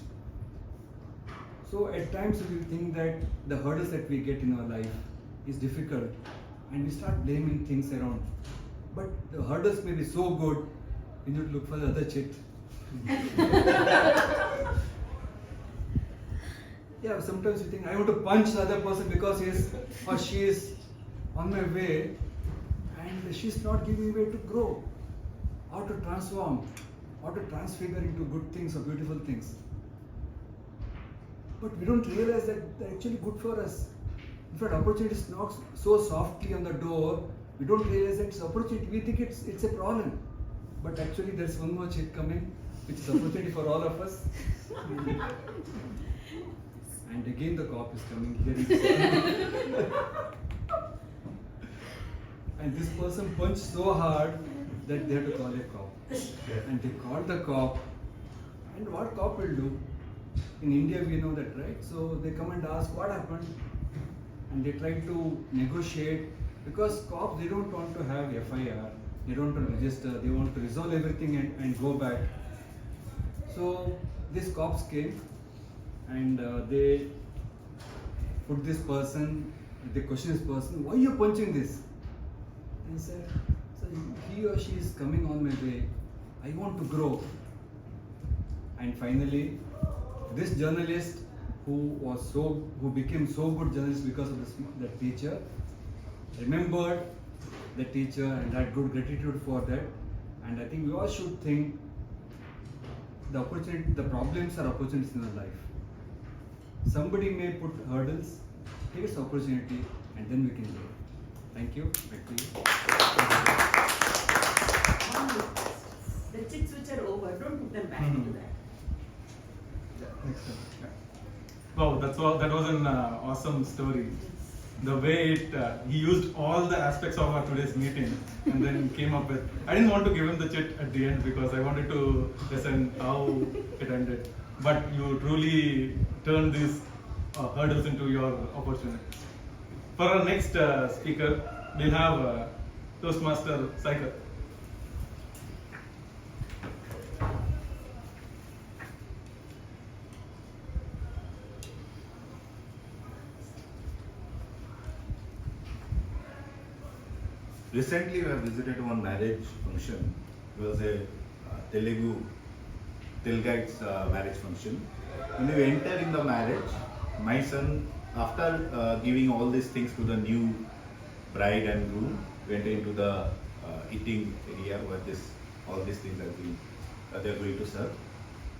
So at times we think that the hurdles that we get in our life is difficult, and we start blaming things around. But the hurdles may be so good, we need to look for the other chit. Yeah, sometimes we think I want to punch the other person because he is or she is on my way, and she's not giving me way to grow, or to transform, or to transfigure into good things or beautiful things. But we don't realize that they're actually good for us. In fact, opportunity knocks so softly on the door, we don't realize that it's opportunity. We think it's a problem. But actually there's one more chit coming, which is opportunity for all of us. And again the cop is coming here. And this person punched so hard that they had to call a cop. And they called the cop. And what cop will do? In India we know that, right? So they come and ask what happened. And they try to negotiate, because cops, they don't want to have FIR. They don't want to register. They want to resolve everything and go back. So these cops came, and they put this person, they question this person, why are you punching this? And he said, so he or she is coming on my way. I want to grow. And finally, this journalist who became so good journalist because of the teacher, remembered the teacher and had good gratitude for that. And I think we all should think the problems are opportunities in our life. Somebody may put hurdles, take this opportunity, and then we can grow. Thank you. Back to you. The chicks which are over, don't put them back into that. Next time. Wow, that was an awesome story. The way he used all the aspects of our today's meeting and then came up with. I didn't want to give him the chit at the end because I wanted to listen how it ended. But you truly turned these hurdles into your opportunities. For our next speaker, we'll have Toastmaster Saikat. Recently, we have visited one marriage function. It was a Telugu Telgite's marriage function. When we enter in the marriage, my son, after giving all these things to the new bride and groom, went into the eating area where all these things have been they are going to serve.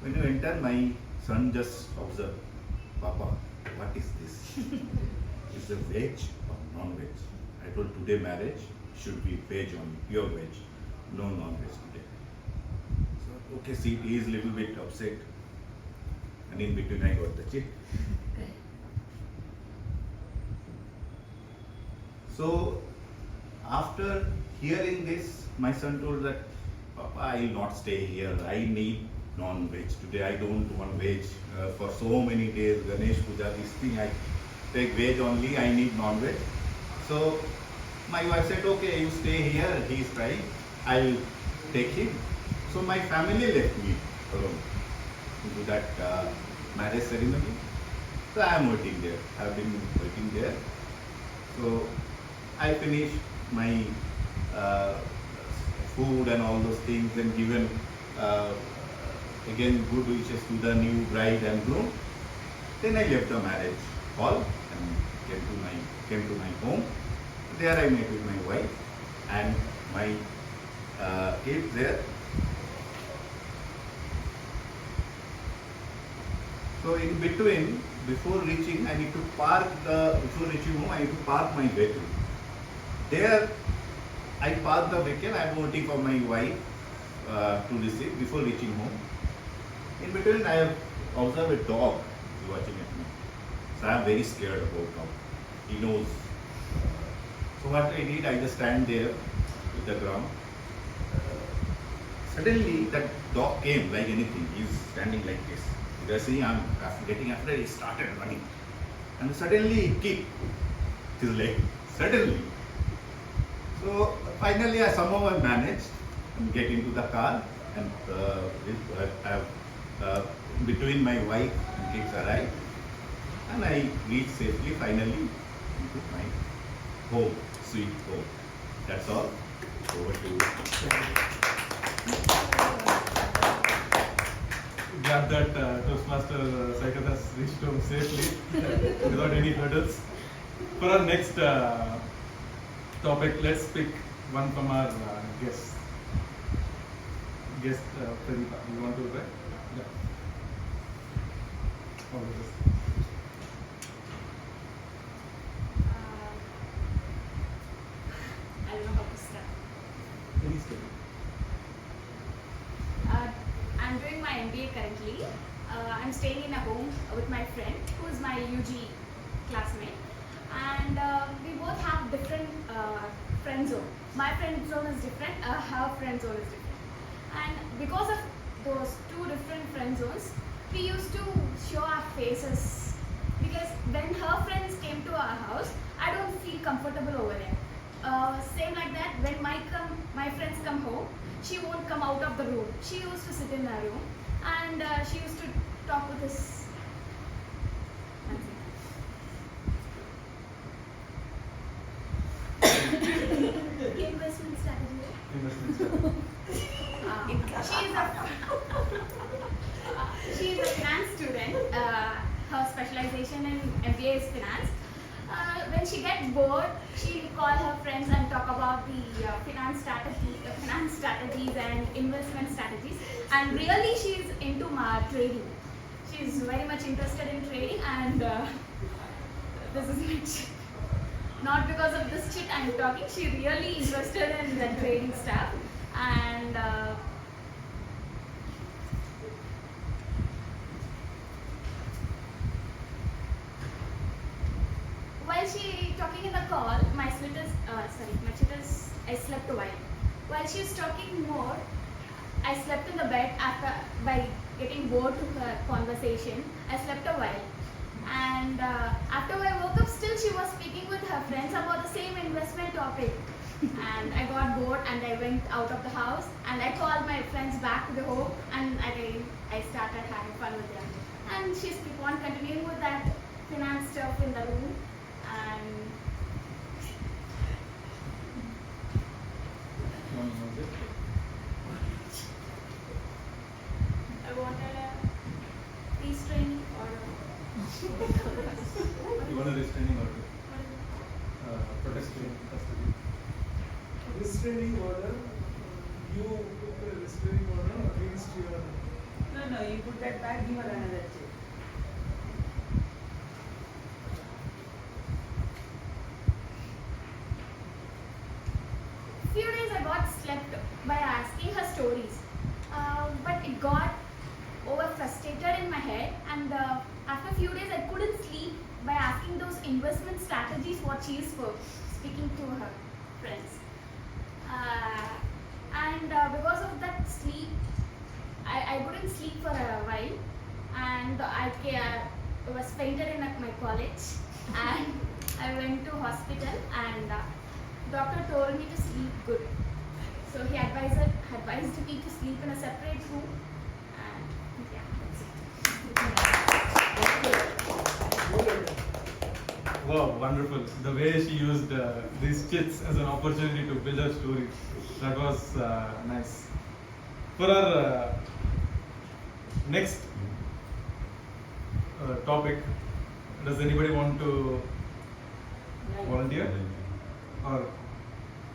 When you enter, my son just observed, Papa, what is this? Is it veg or non-veg? I told today marriage should be veg only, pure veg, no non-veg today. So, okay, see, he is a little bit upset, and in between I got the chit. So, after hearing this, my son told that, Papa, I will not stay here, I need non-veg today, I don't want veg. For so many days, Ganesh Puja, this thing, I take veg only, I need non-veg. So, my wife said, okay, you stay here, he is trying, I'll take him. So my family left me alone to do that marriage ceremony. So I am waiting there, I have been waiting there. So I finished my food and all those things and given again good wishes to the new bride and groom. Then I left the marriage hall and came to my home. There I met with my wife and my kids there. So in between, before reaching home, I need to park my vehicle. There I park the vehicle, I am waiting for my wife to receive before reaching home. In between, I have observed a dog watching at me. So I am very scared about dog. He knows. So what I did, I just stand there with the ground. Suddenly that dog came like anything. He's standing like this. He was saying, I'm getting afraid. He started running. And suddenly he kicked his leg. Suddenly. So finally I somehow I managed and get into the car and between my wife and kids arrived. And I reached safely finally into my home, sweet home. That's all. Over to you. Glad that Toastmaster cycle has reached home safely without any hurdles. For our next topic, let's pick one from our guest. Pradipha, you want to try? Yeah. All of this. I don't know how to start. Any story? I'm doing my MBA currently. I'm staying in a home with my friend who is my UG classmate. And we both have different friend zone. My friend zone is different, her friend zone is different. And because of those two different friend zones, we used to show our faces. Because when her friends came to our house, I don't feel comfortable over there. Same like that, when my friends come home, she won't come out of the room. She used to sit in her room and she used to talk with us. Investment strategy. Investment strategy. She's a finance student. Her specialization in MBA is finance. When she gets bored, she'll call her friends and talk about the finance strategies and investment strategies. And really, she's into trading. She's very much interested in trading, and this is it. Not because of this chit I'm talking. She really interested in the trading stuff, and while she talking in the call, my chit is I slept a while. While she was talking more, I slept in the bed by getting bored to her conversation. I slept a while. And after I woke up, still she was speaking with her friends about the same investment topic. And I got bored and I went out of the house and I called my friends back to the home and I started having fun with them. And she's keep on continuing with that finance stuff in the room. And I wanted a peace training or You want a restraining order? Protest custody. Restraining order, you put a restraining order against your. No, you put that back, give her another check. few days I got slept by asking her stories, but it got over frustrated in my head, and after a few days I couldn't sleep by asking those investment strategies what she is for, speaking to her friends. And because of that sleep, I couldn't sleep for a while, and I was fainted in at my college, and I went to hospital, and doctor told me to sleep good. So he advised me to sleep in a separate room, and yeah, that's it. Wow, wonderful. The way she used these chits as an opportunity to build her story, that was nice. For our next topic, does anybody want to volunteer? Or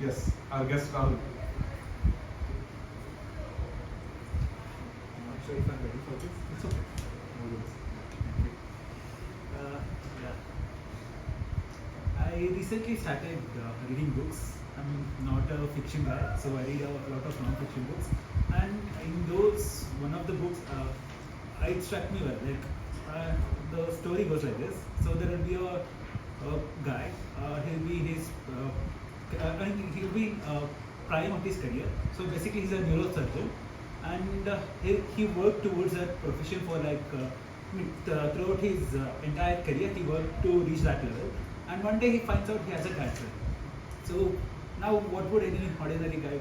yes, our guest Rahul. I'm not sure if I'm ready for this. It's okay. Yeah. I recently started reading books. I'm not a fiction guy, so I read a lot of non-fiction books. And in those, one of the books, it struck me well. Like the story goes like this. So there will be a guy. He'll be prime of his career. So basically, he's a neurosurgeon, and he worked towards that profession for like throughout his entire career. He worked to reach that level, and one day he finds out he has a cancer. So now, what would any ordinary guy?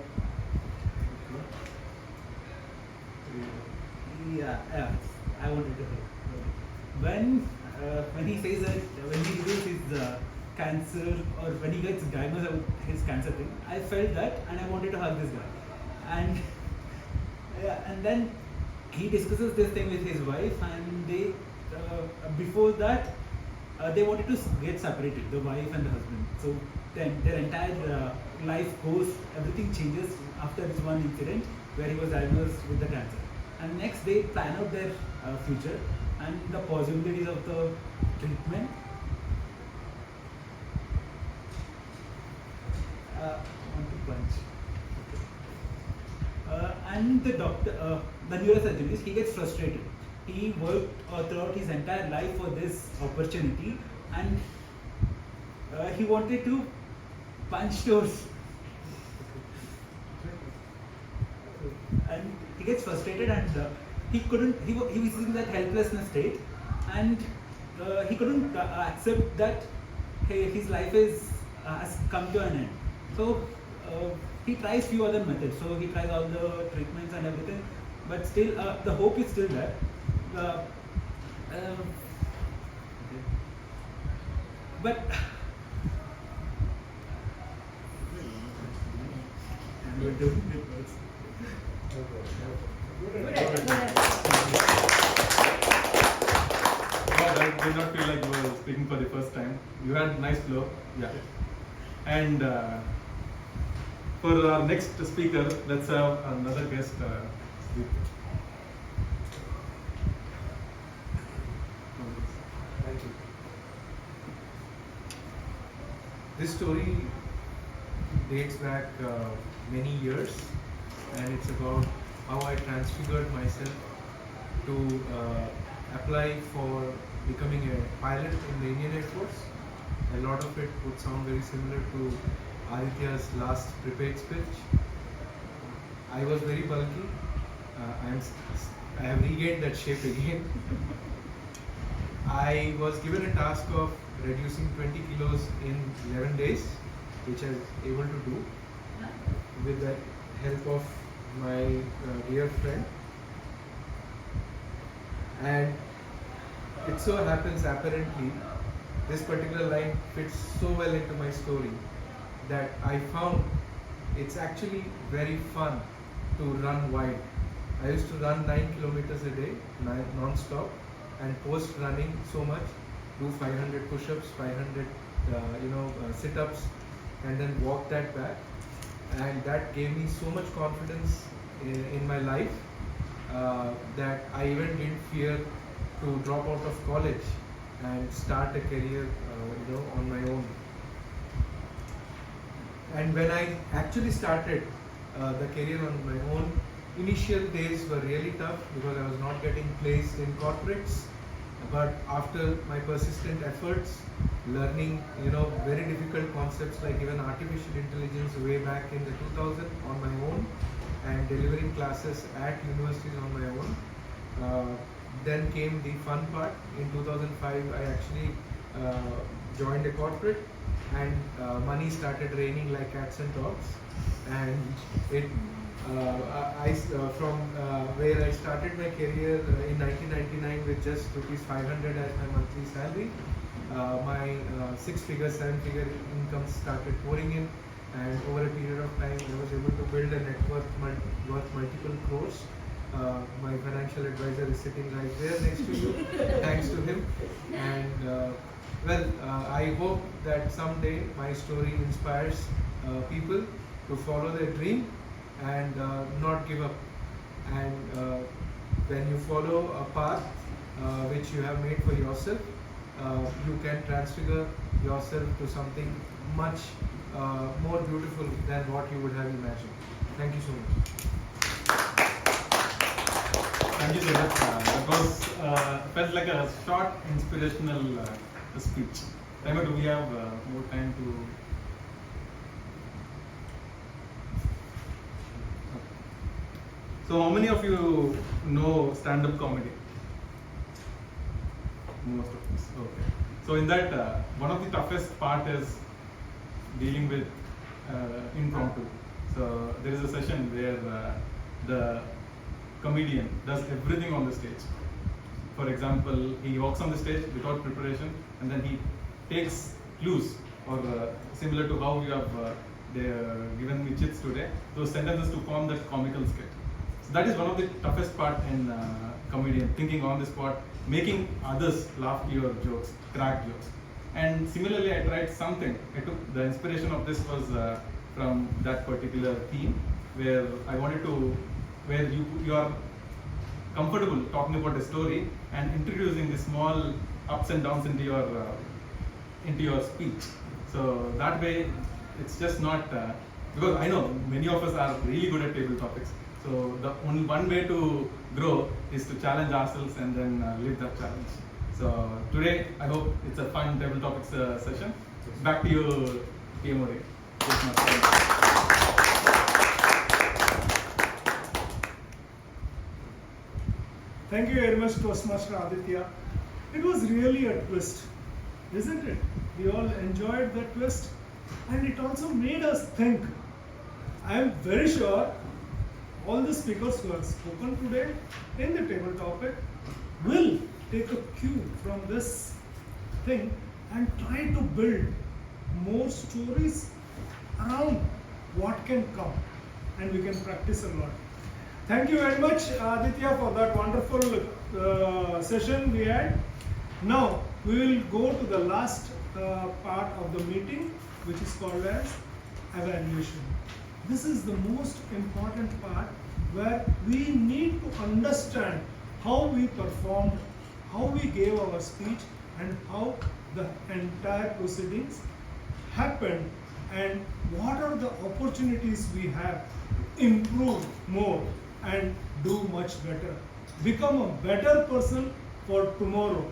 Yeah, I wanted to hear. When he says that when he reveals his cancer, or when he gets diagnosed with his cancer thing, I felt that and I wanted to hug this guy. And then he discusses this thing with his wife, and they before that they wanted to get separated, the wife and the husband. So then their entire life goes, everything changes after this one incident where he was diagnosed with the cancer. And next they plan out their future and the possibilities of the treatment. Want to punch. And the doctor, the neurosurgeon, he gets frustrated. He worked throughout his entire life for this opportunity, and he wanted to punch doors. And he gets frustrated, and he couldn't. He was in that helplessness state, and he couldn't accept that his life has come to an end. So he tries few other methods. So he tries all the treatments and everything, but still the hope is still there. But we're doing it. I did not feel like you were speaking for the first time. You had nice flow. Yeah. And for our next speaker, let's have another guest speak. Thank you. This story dates back many years, and it's about how I transfigured myself to apply for becoming a pilot in the Indian Air Force. A lot of it would sound very similar to Aditya's last prepared speech. I was very bulky. I have regained that shape again. I was given a task of reducing 20 kilos in 11 days, which I was able to do with the help of my dear friend. And it so happens, apparently, this particular line fits so well into my story that I found it's actually very fun to run wide. I used to run 9 kilometers a day, non-stop, and post running so much, do 500 push-ups, 500 sit-ups, and then walk that back. And that gave me so much confidence in my life that I even didn't fear to drop out of college and start a career on my own. And when I actually started the career on my own, initial days were really tough because I was not getting placed in corporates. But after my persistent efforts, learning very difficult concepts like even artificial intelligence way back in the 2000 on my own, and delivering classes at universities on my own, then came the fun part. In 2005, I actually joined a corporate, and money started raining like cats and dogs. And from where I started my career in 1999 with just ₹500 as my monthly salary, my 6-figure, 7-figure income started pouring in, and over a period of time I was able to build a net worth worth multiple crores. My financial advisor is sitting right there next to you, thanks to him. And I hope that someday my story inspires people to follow their dream and not give up. And when you follow a path which you have made for yourself, you can transfigure yourself to something much more beautiful than what you would have imagined. Thank you so much. Thank you so much. That was felt like a short inspirational speech. Raima, do we have more time to? So how many of you know stand-up comedy? Most of us. Okay. So in that, one of the toughest part is dealing with impromptu. So there is a session where the comedian does everything on the stage. For example, he walks on the stage without preparation, and then he takes clues, or similar to how you have given me chits today, those sentences to form that comical sketch. So that is one of the toughest part in comedian, thinking on the spot, making others laugh at your jokes, crack jokes. And similarly, I tried something. I took the inspiration of this was from that particular theme, where I wanted to, where you are comfortable talking about a story and introducing the small ups and downs into your speech. So that way, it's just not because I know many of us are really good at table topics. So the only one way to grow is to challenge ourselves and then live that challenge. So today, I hope it's a fun table topics session. Back to you, TMOD. Thank you very much, Toastmaster Aditya. It was really a twist, isn't it? We all enjoyed that twist, and it also made us think. I am very sure all the speakers who have spoken today in the table topic will take a cue from this thing and try to build more stories around what can come, and we can practice a lot. Thank you very much, Aditya, for that wonderful session we had. Now we will go to the last part of the meeting, which is called as evaluation. This is the most important part, where we need to understand how we performed, how we gave our speech, and how the entire proceedings happened, and what are the opportunities we have to improve more and do much better. Become a better person for tomorrow.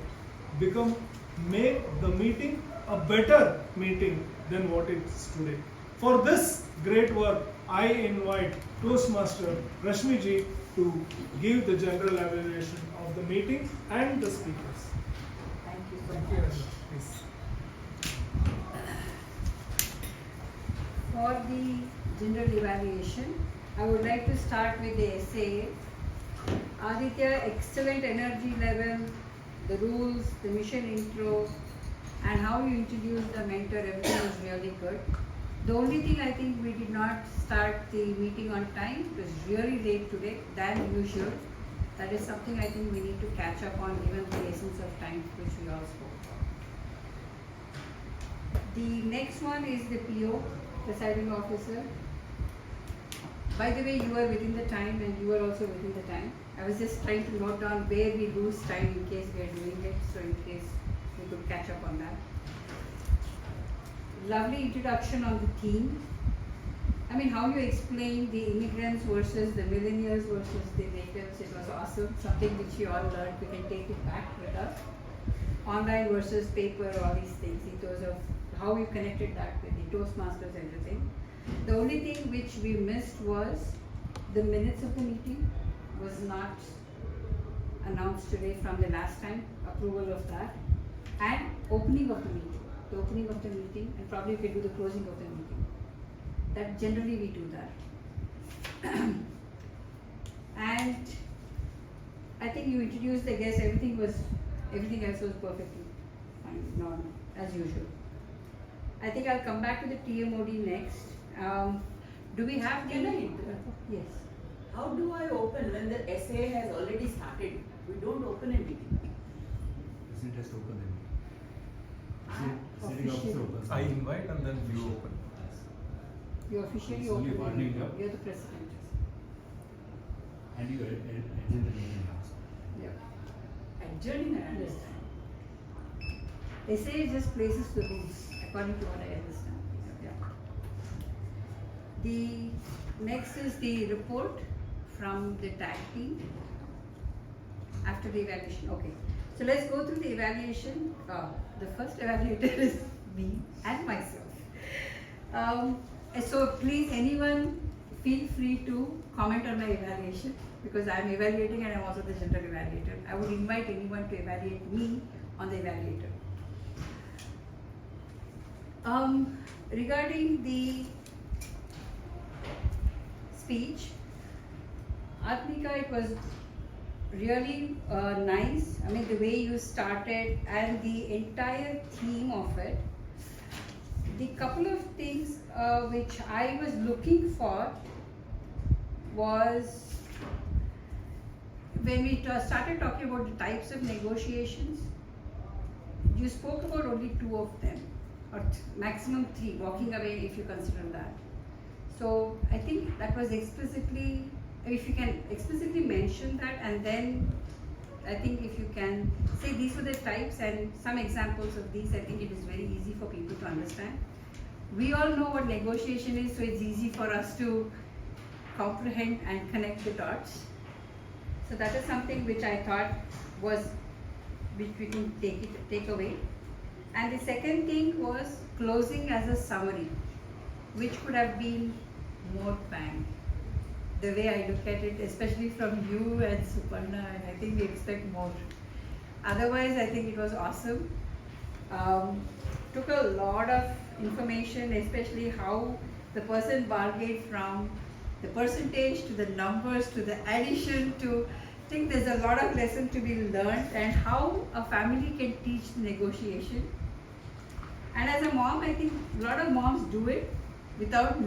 Make the meeting a better meeting than what it is today. For this great work, I invite Toastmaster Rashmi ji to give the general evaluation of the meeting and the speakers. Thank you so Thank you very much. much. Please. For the general evaluation, I would like to start with the essay. Aditya, excellent energy level, the rules, the mission intro, and how you introduced the mentor, everything was really good. The only thing I think we did not start the meeting on time. It was really late today than usual. That is something I think we need to catch up on, given the essence of time which we all spoke about. The next one is the PO, presiding officer. By the way, you are within the time and you are also within the time. I was just trying to note down where we lose time in case we are doing it, so in case we could catch up on that. Lovely introduction on the theme. I mean, how you explained the immigrants versus the millennials versus the natives, it was awesome. Something which you all learned, we can take it back with us. Online versus paper, all these things, in terms of how you connected that with the Toastmasters and everything. The only thing which we missed was the minutes of the meeting was not announced today from the last time, approval of that, and opening of the meeting. The opening of the meeting, and probably we can do the closing of the meeting. That generally we do that. And I think you introduced the guests, everything else was perfectly fine, normal, as usual. I think I'll come back to the TMOD next. Do we have Can I interrupt? Yes. How do I open when the essay has already started? We don't open a meeting. Isn't it open then? Officially. I invite and then you open. You officially It's only open the warning meeting. up. You're the president. And you agenda meeting also. Yeah. Adjourning, I understand. Essay just places the rules according to what I understand. Yeah. The next is the report from the tag team after the evaluation. Okay. So let's go through the evaluation. The first evaluator is me and myself. So please, anyone feel free to comment on my evaluation because I'm evaluating and I'm also the general evaluator. I would invite anyone to evaluate me on the evaluator. Regarding the speech, Atmika, it was really nice. I mean, the way you started and the entire theme of it. The couple of things which I was looking for was when we started talking about the types of negotiations, you spoke about only 2 of them, or maximum 3, walking away if you consider that. So I think that was explicitly, if you can explicitly mention that, and then I think if you can say these were the types and some examples of these, I think it is very easy for people to understand. We all know what negotiation is, so it's easy for us to comprehend and connect the dots. So that is something which I thought was, which we can take away. And the second thing was closing as a summary, which could have been more bang. The way I look at it, especially from you and Suparna, and I think we expect more. Otherwise, I think it was awesome. Took a lot of information, especially how the person bargained from the percentage to the numbers to the addition to, I think there's a lot of lesson to be learned and how a family can teach negotiation. And as a mom, I think a lot of moms do it without the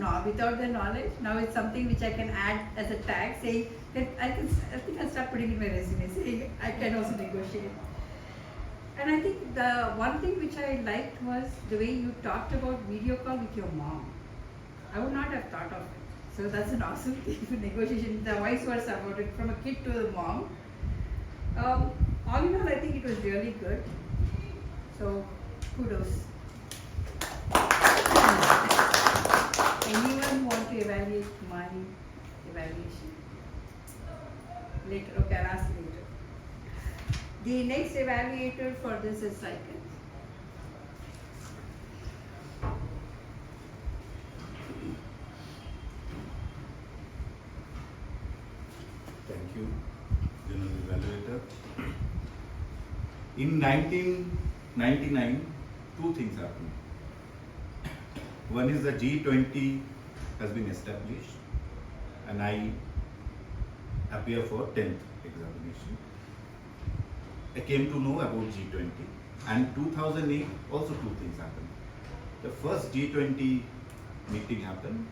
knowledge. Now it's something which I can add as a tag, saying that I think I'll start putting in my resume, saying I can also negotiate. And I think the one thing which I liked was the way you talked about video call with your mom. I would not have thought of it. So that's an awesome thing for negotiation, the vice versa about it, from a kid to the mom. All in all, I think it was really good. So kudos. Anyone want to evaluate my evaluation? Later, okay, I'll ask later. The next evaluator for this is Cycle. Thank you, General Evaluator. In 1999, 2 things happened. One is the G20 has been established and I appear for 10th examination. I came to know about G20 and 2008 also 2 things happened. The first G20 meeting happened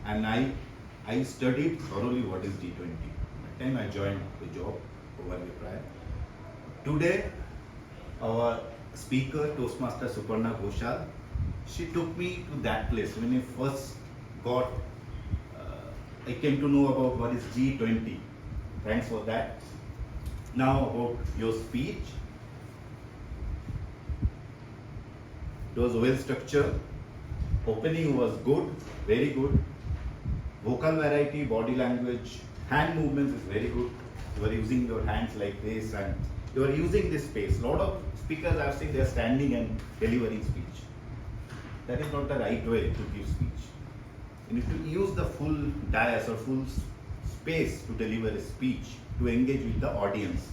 and I studied thoroughly what is G20. At the time I joined the job over the prior. Today our speaker, Toastmaster Suparna Ghoshal, she took me to that place when I first got, I came to know about what is G20. Thanks for that. Now about your speech. It was well structured. Opening was good, very good. Vocal variety, body language, hand movements is very good. You are using your hands like this and you are using this space. A lot of speakers are saying they are standing and delivering speech. That is not the right way to give speech. You need to use the full dais or full space to deliver a speech, to engage with the audience.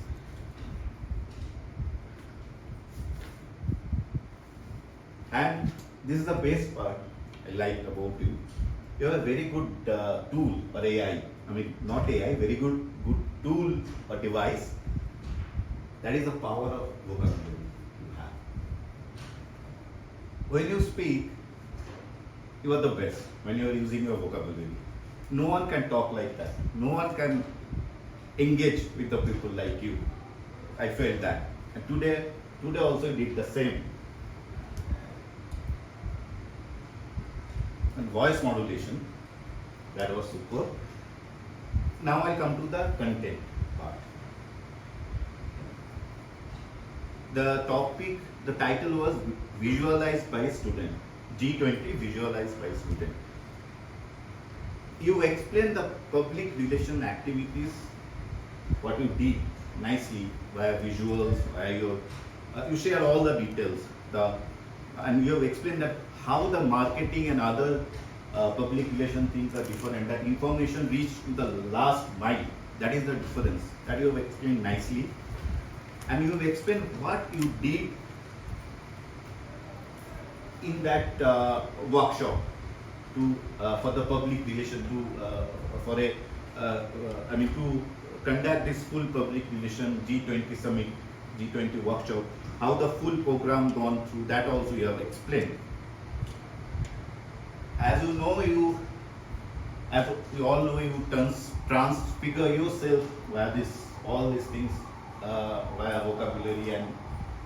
And this is the best part I like about you. You have a very good tool or AI. I mean, not AI, very good tool or device. That is the power of vocabulary you have. When you speak, you are the best when you are using your vocabulary. No one can talk like that. No one can engage with the people like you. I felt that. And today also did the same. And voice modulation, that was super. Now I come to the content part. The topic, the title was visualized by student. G20 visualized by student. You explain the public relation activities, what you did nicely via visuals, via your, you share all the details. And you have explained that how the marketing and other public relation things are different. That information reached to the last mile. That is the difference. That you have explained nicely. And you have explained what you did in that workshop to for the public relation to conduct this full public relation G20 summit, G20 workshop. How the full program gone through, that also you have explained. As you know, as we all know, you transfigure yourself via all these things, via vocabulary and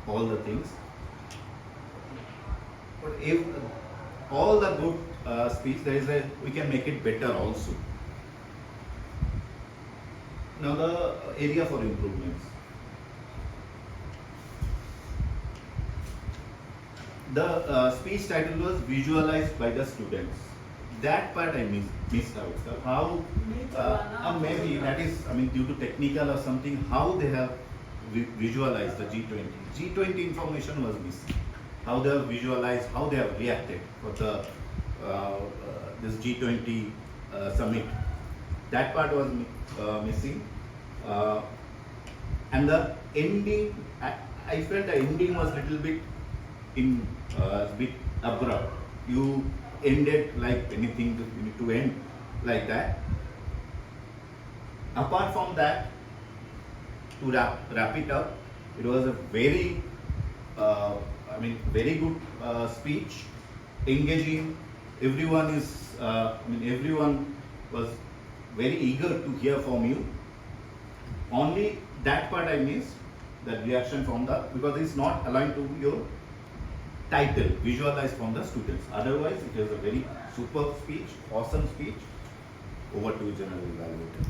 all the things. But if all the good speech, we can make it better also. Now the area for improvements. The speech title was visualized by the students. That part I missed out. So how maybe that is, due to technical or something, how they have visualized the G20. G20 information was missing. How they have visualized, how they have reacted for the this G20 summit. That part was missing. And the ending, I felt the ending was little bit bit abrupt. You ended like anything you need to end like that. Apart from that, to wrap it up, it was a very very good speech, engaging. Everyone was very eager to hear from you. Only that part I missed, the reaction from because it's not aligned to your title, visualized from the students. Otherwise, it is a very superb speech, awesome speech. Over to General Evaluator.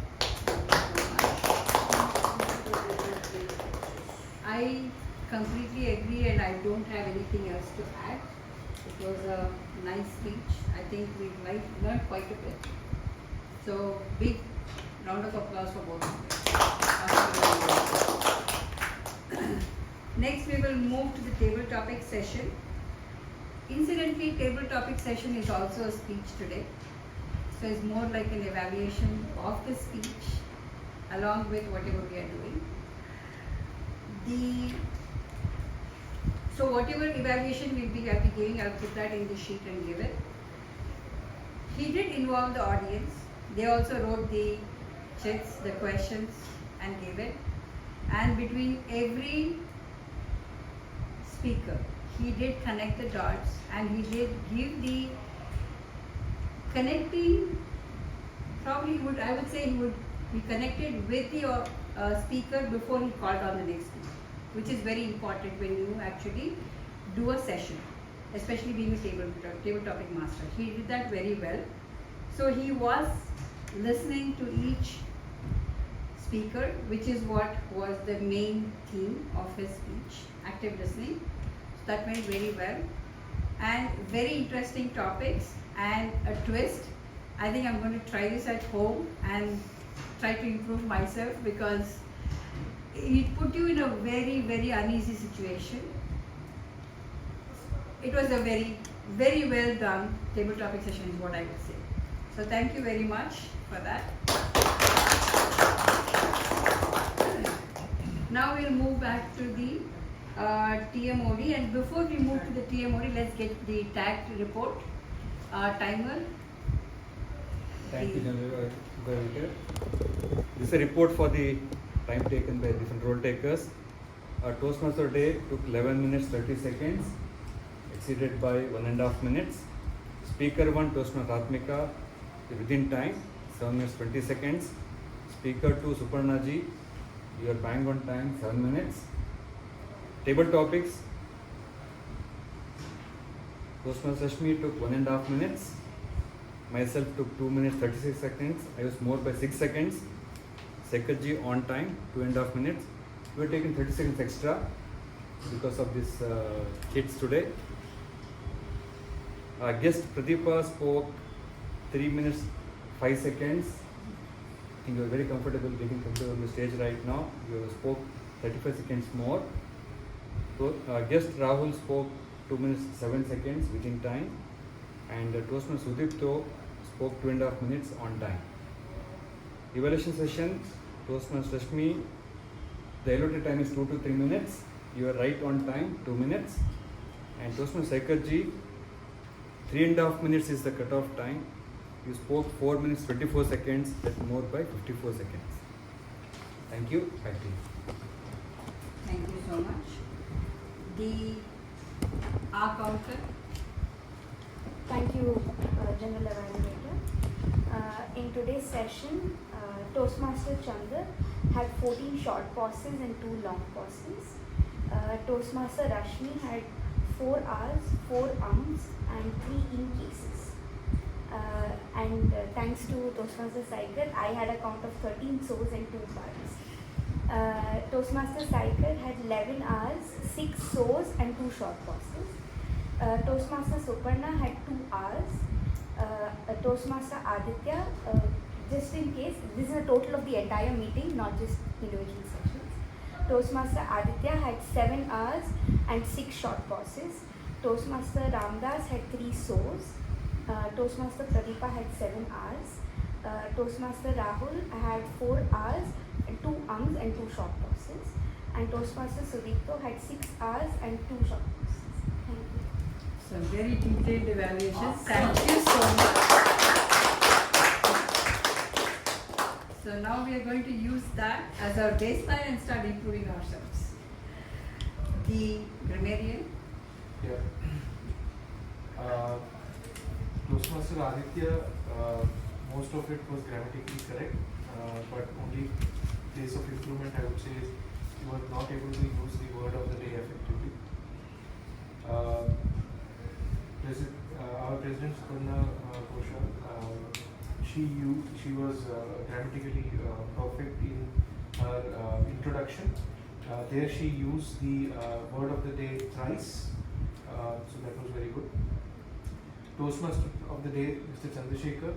I completely agree, and I don't have anything else to add. It was a nice speech. I think we learned quite a bit. So, big round of applause for both of you. Next, we will move to the table topic session. Incidentally, table topic session is also a speech today. So, it's more like an evaluation of the speech along with whatever we are doing. So whatever evaluation I'll be giving, I'll put that in the sheet and give it. He did involve the audience. They also wrote the checks, the questions, and gave it. And between every speaker, he did connect the dots, and he did give the connecting. Probably I would say he would be connected with the speaker before he called on the next speaker, which is very important when you actually do a session, especially being a table topic master. He did that very well. So he was listening to each speaker, which is what was the main theme of his speech, active listening. So that went very well. And very interesting topics and a twist. I think I'm going to try this at home and try to improve myself, because it put you in a very, very uneasy situation. It was a very, very well done table topic session is what I would say. So thank you very much for that. Now we'll move back to the TMOD, and before we move to the TMOD, let's get the tagged report. Timer. Thank you, General Evaluator. This is a report for the time taken by different role takers. Our Toastmaster day took 11 minutes 30 seconds, exceeded by 1.5 minutes. Speaker 1, Toastmaster Atmika, within time, 7 minutes 20 seconds. Speaker 2, Suparnaji, you are bang on time, 7 minutes. Table topics, Toastmaster Rashmi took 1.5 minutes. Myself took 2 minutes 36 seconds. I was more by 6 seconds. Sekharji on time, 2.5 minutes. We are taking 30 seconds extra because of this kids today. Guest Pradeepa spoke 3 minutes 5 seconds. I think you are very comfortable getting comfortable on the stage right now. You spoke 35 seconds more. So, guest Rahul spoke 2 minutes 7 seconds within time. and Toastmaster Sudipto spoke 2.5 minutes on time. Evaluation session, Toastmaster Rashmi, the allotted time is 2 to 3 minutes. You are right on time, 2 minutes. And Toastmaster Saikarji, 3.5 minutes is the cut-off time. You spoke 4 minutes 24 seconds, that's more by 54 seconds. Thank you. Back to you. Thank you so much. The R counter. Thank you, General Evaluator. In today's session, Toastmaster Chandra had 14 short pauses and 2 long pauses. Toastmaster Rashmi had 4 R's, 4 ums and 3 in cases. Thanks to Toastmaster Saikat, I had a count of 13 so's and 2 buts. Toastmaster Saikat had 11 R's, 6 so's and 2 short pauses. Toastmaster Suparna had 2 R's. Toastmaster Aditya, just in case, this is a total of the entire meeting, not just individual sessions. Toastmaster Aditya had 7 R's and 6 short pauses. Toastmaster Ramdas had 3 so's. Toastmaster Pradeepa had 7 R's. Toastmaster Rahul had 4 R's and 2 ums and 2 short pauses. And Toastmaster Sudipto had 6 R's and 2 short pauses. Thank you. So very detailed evaluation. Thank you so much. So now we are going to use that as our baseline and start improving ourselves. The grammarian. Yeah. Toastmaster Aditya, most of it was grammatically correct, but only place of improvement I would say is he was not able to use the word of the day effectively. Our President Suparna Ghoshal, she was grammatically perfect in her introduction. There she used the word of the day thrice, so that was very good. Toastmaster of the day, Mr. Chandrasekhar,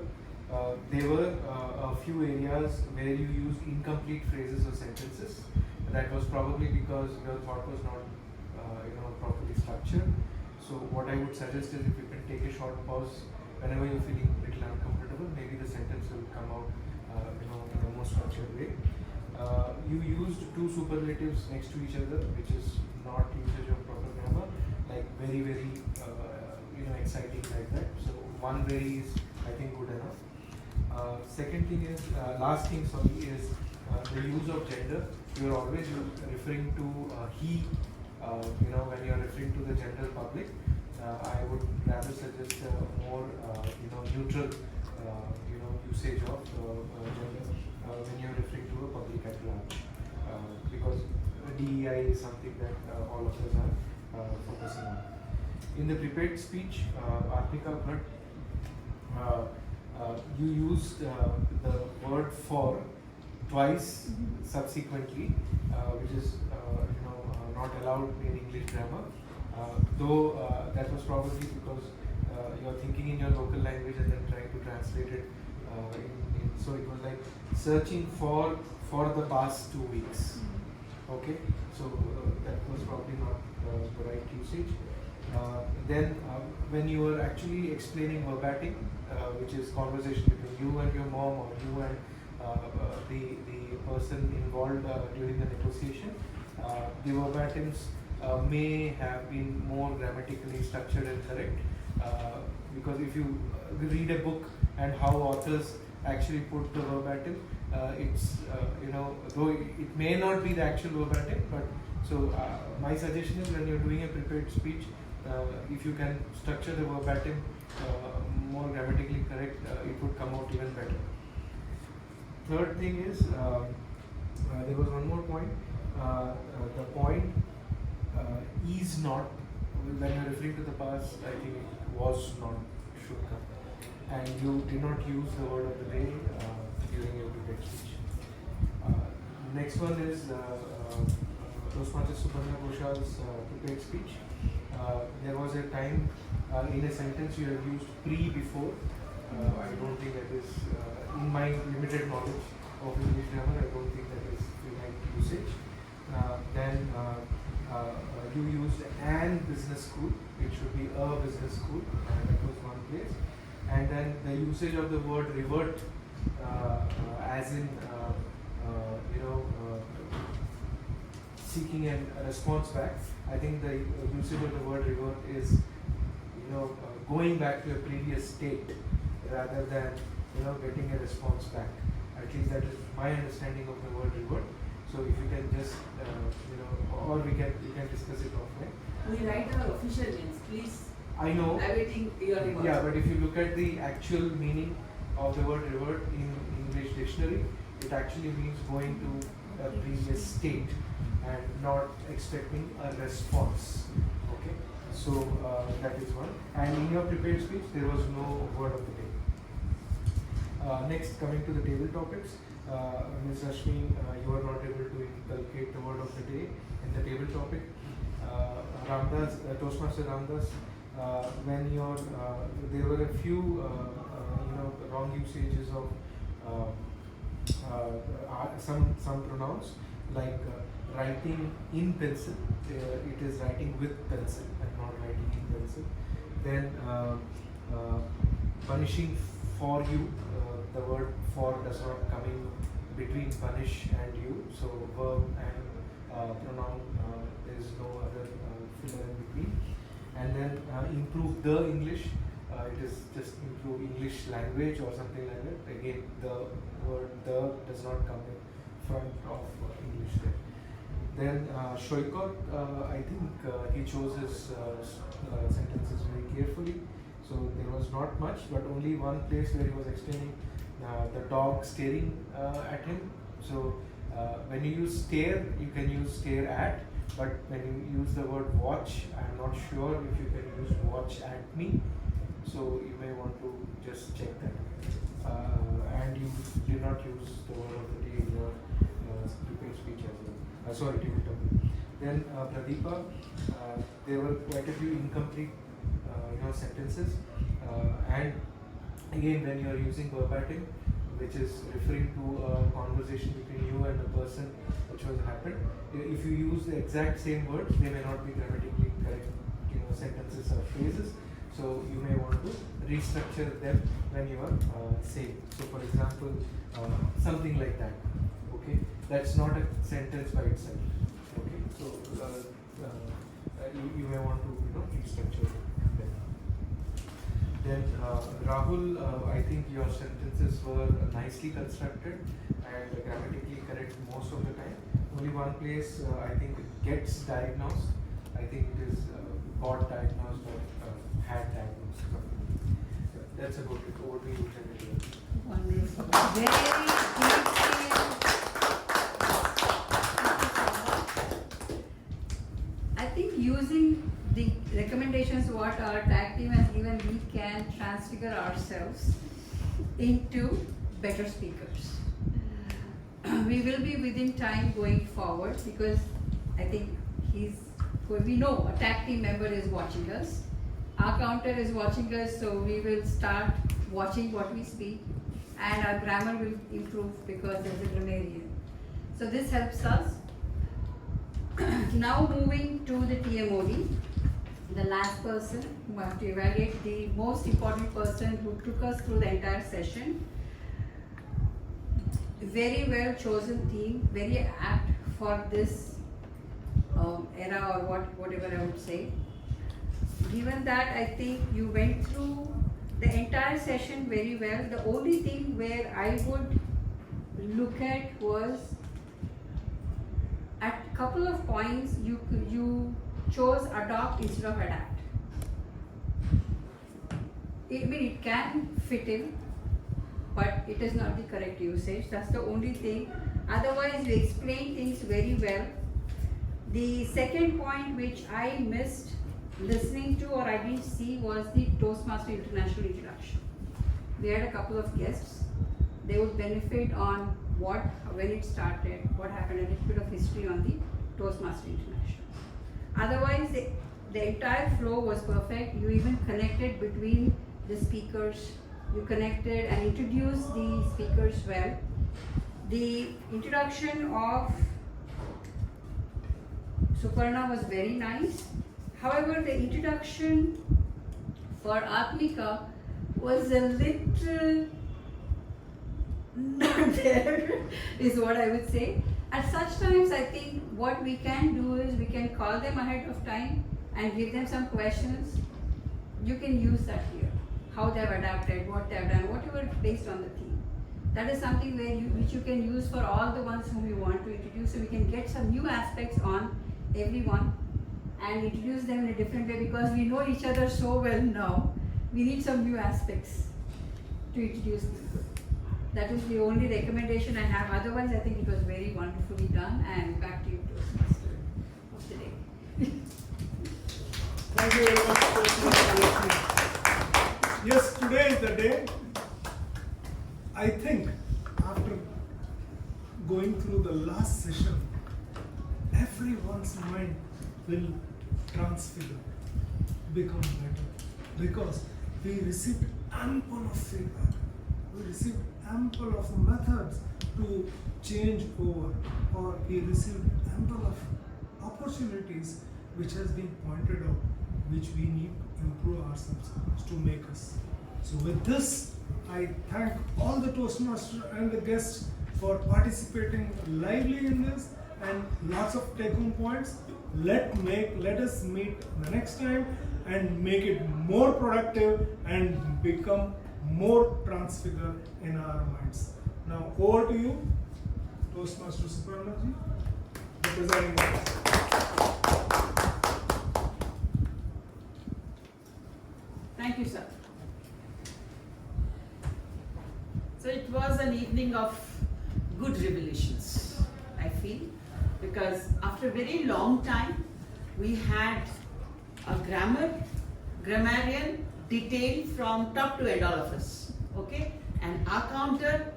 there were a few areas where you used incomplete phrases or sentences. That was probably because your thought was not properly structured. So what I would suggest is if you can take a short pause whenever you're feeling a little uncomfortable, maybe the sentence will come out in a more structured way. You used 2 superlatives next to each other, which is not usage of proper grammar, like very, very exciting like that. So 1 very is, I think, good enough. Second thing is, last thing, is the use of gender. You are always referring to he, when you are referring to the general public. I would rather suggest a more, neutral, usage of gender when you are referring to a public at large, because DEI is something that all of us are focusing on. In the prepared speech, Arpika Bhatt, you used the word for twice subsequently, which is not allowed in English grammar. Though that was probably because you're thinking in your local language and then trying to translate it. So it was like searching for the past 2 weeks. Okay, so that was probably not the right usage. Then when you were actually explaining verbatim, which is conversation between you and your mom or you and the person involved during the negotiation, the verbatims may have been more grammatically structured and correct, because if you read a book and how authors actually put the verbatim, it's though it may not be the actual verbatim, but so my suggestion is when you're doing a prepared speech, if you can structure the verbatim more grammatically correct, it would come out even better. Third thing is, there was one more point. The point is not, when you're referring to the past, I think it was not, should come. And you did not use the word of the day during your prepared speech. Next one is Toastmaster Suparna Ghoshal's prepared speech. There was a time in a sentence you have used pre before. I don't think that is, in my limited knowledge of English grammar, I don't think that is the right usage. Then you used an business school. It should be a business school. That was one place. And then the usage of the word revert, as in seeking a response back. I think the usage of the word revert is going back to a previous state rather than getting a response back. At least that is my understanding of the word revert. So if you can just or we can discuss it offline. We write our official names, please. I know. Awaiting your remarks. Yeah, but if you look at the actual meaning of the word revert in English dictionary, it actually means going to a previous state and not expecting a response. Okay, so that is one. And in your prepared speech, there was no word of the day. Next, coming to the table topics, Ms. Rashmi, you are not able to inculcate the word of the day in the table topic. Ramdas, Toastmaster Ramdas, when there were a few wrong usages of some pronouns, like writing in pencil. It is writing with pencil and not writing in pencil. Then punishing for you, the word for does not come in between punish and you, so verb and pronoun, there is no other filler in between. And then improve the English, it is just improve English language or something like that. Again, the word the does not come in front of English there. Then Shoikot, I think he chose his sentences very carefully, so there was not much, but only one place where he was explaining the dog staring at him. So when you use stare, you can use stare at, but when you use the word watch, I'm not sure if you can use watch at me, so you may want to just check that. And you did not use the word of the day in your prepared speech as well. Sorry, table topic. Then Pradeepa, there were quite a few incomplete sentences, and again when you are using verbatim, which is referring to a conversation between you and the person which has happened, if you use the exact same words, they may not be grammatically correct sentences or phrases, so you may want to restructure them when you are saying. So for example, something like that. Okay, that's not a sentence by itself. Okay, so you may want to restructure them. Then Rahul, I think your sentences were nicely constructed and grammatically correct most of the time. Only one place I think it gets diagnosed. I think it is got diagnosed or had diagnosed. That's about it. Over to you, Trinity. Wonderful. Very detailed. I think using the recommendations what our tag team has given, we can transfigure ourselves into better speakers. We will be within time going forward because I think we know a tag team member is watching us. Our counter is watching us, so we will start watching what we speak and our grammar will improve because there's a grammarian. So this helps us. Now moving to the TMOD, the last person who have to evaluate, the most important person who took us through the entire session. Very well chosen theme, very apt for this era or whatever I would say. Given that, I think you went through the entire session very well. The only thing where I would look at was at a couple of points you chose adopt instead of adapt. It can fit in, but it is not the correct usage. That's the only thing. Otherwise, you explained things very well. The second point which I missed listening to or I didn't see was the Toastmaster International introduction. We had a couple of guests. They would benefit on when it started, what happened, a little bit of history on the Toastmaster International. Otherwise, the entire flow was perfect. You even connected between the speakers. You connected and introduced the speakers well. The introduction of Suparna was very nice. However, the introduction for Atmika was a little not there, is what I would say. At such times, I think what we can do is we can call them ahead of time and give them some questions. You can use that here. How they've adapted, what they've done, whatever based on the theme. That is something which you can use for all the ones whom you want to introduce, so we can get some new aspects on everyone and introduce them in a different way, because we know each other so well now. We need some new aspects to introduce people. That is the only recommendation I have. Otherwise, I think it was very wonderfully done, and back to you, Toastmaster of the day. Thank you very much, Mahalakshmi. Yes, today is the day. I think after going through the last session, everyone's mind will transfigure, become better, because we received ample of feedback. We received ample of methods to change over, or we received ample of opportunities which has been pointed out, which we need to improve ourselves to make us. So with this, I thank all the Toastmasters and the guests for participating lively in this, and lots of take-home points. Let us meet the next time and make it more productive and become more transfigured in our minds. Now over to you, Toastmaster Suparnaji, the presiding officer. Thank you, sir. So it was an evening of good revelations, I feel, because after a very long time, we had a grammarian detail from top to end, all of us, okay? And our counter,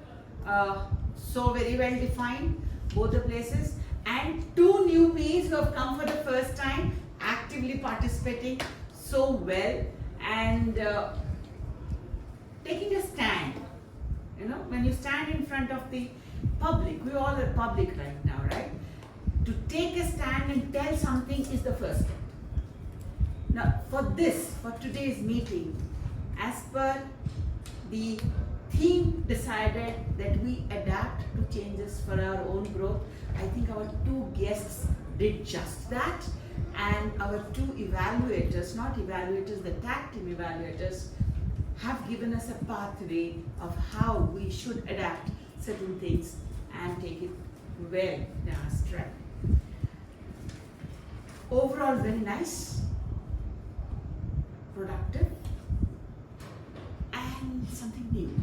so very well defined, both the places, and two newbies who have come for the first time, actively participating so well, and taking a stand. You know, when you stand in front of the public, we all are public right now, right? To take a stand and tell something is the first step. Now, for today's meeting, as per the theme decided that we adapt to changes for our own growth, I think our two guests did just that, and our two evaluators, not evaluators, the tag team evaluators, have given us a pathway of how we should adapt certain things and take it well in our stride. Overall, very nice, productive, and something new,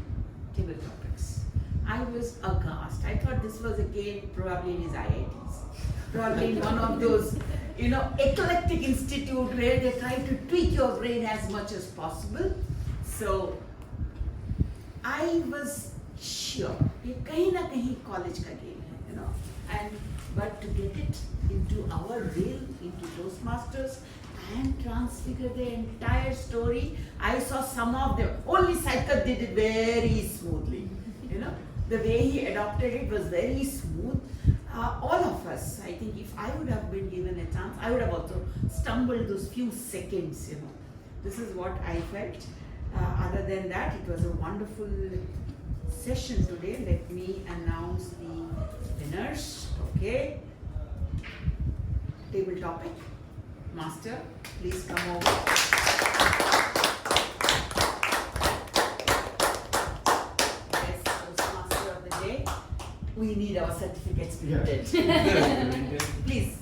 table topics. I was aghast. I thought this was again probably in his IITs, probably in one of those, eclectic institute where they try to tweak your brain as much as possible. So I was sure ये कहीं ना कहीं college का game है, but to get it into our realm, into Toastmasters, and transfigure the entire story. I saw some of them. Only Saikat did it very smoothly. The way he adopted it was very smooth. All of us, I think, if I would have been given a chance, I would have also stumbled those few seconds. This is what I felt. Other than that, it was a wonderful session today. Let me announce the winners. Okay. Table topic. Master, please come over. Yes, Toastmaster of the day. We need our certificates printed. Please.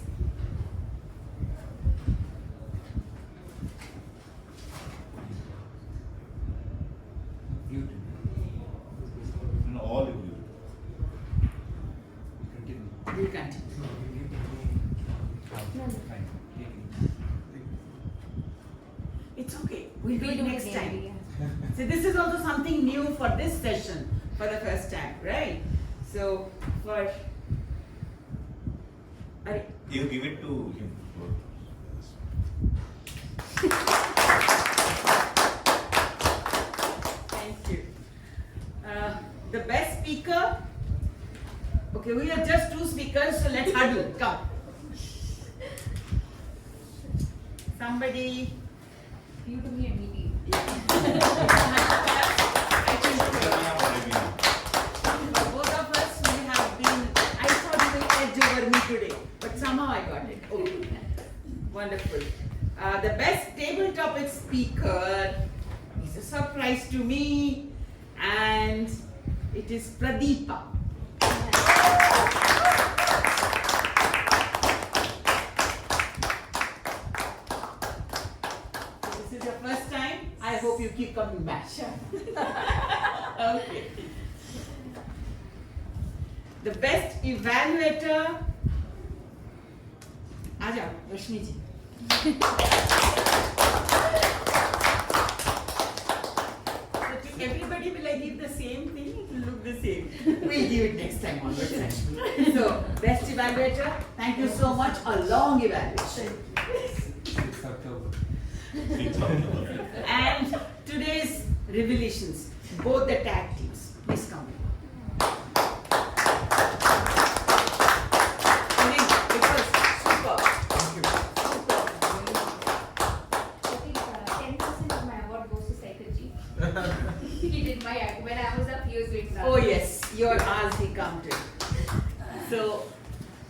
All of you. You continue. It's okay. We'll do it next time. So this is also something new for this session for the first time, right? So for You give it to him. Thank you. The best speaker. Okay, we are just two speakers, so let's huddle. Come. somebody? You do me a meeting. I think both of us may have been, I thought you will edge over me today, but somehow I got it. Okay. Wonderful. The best table topic speaker is a surprise to me, and it is Pradeepa. This is your first time. I hope you keep coming back. Okay. The best evaluator. Aja, Rashmi ji. So to everybody, will I give the same thing? It will look the same. We'll give it next time onwards. So, best evaluator, thank you so much. A long evaluation. And today's revelations, both the tag teams. Please come. It was super. I think 10% of my award goes to Psychology. He did my when I was up, he was doing that. Oh yes, your hours he counted. So,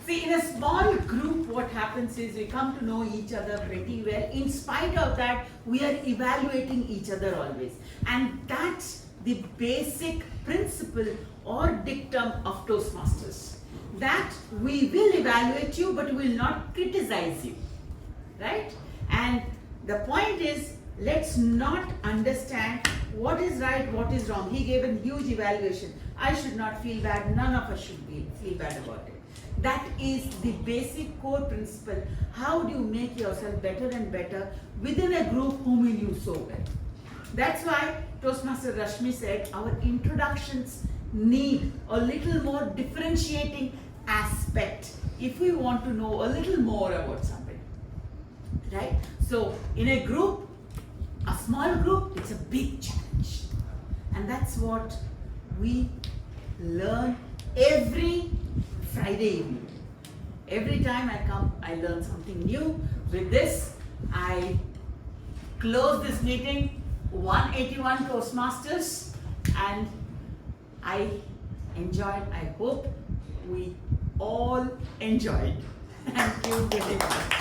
see, in a small group, what happens is we come to know each other pretty well. In spite of that, we are evaluating each other always. And that's the basic principle or dictum of Toastmasters. That we will evaluate you, but we will not criticize you. Right? And the point is, let's not understand what is right, what is wrong. He gave a huge evaluation. I should not feel bad. None of us should feel bad about it. That is the basic core principle. How do you make yourself better and better within a group whom you knew so well? That's why Toastmaster Rashmi said our introductions need a little more differentiating aspect if we want to know a little more about somebody. Right? So, in a group, a small group, it's a big challenge. And that's what we learn every Friday evening. Every time I come, I learn something new. With this, I close this meeting, 181 Toastmasters, and I enjoyed. I hope we all enjoyed. Thank you very much.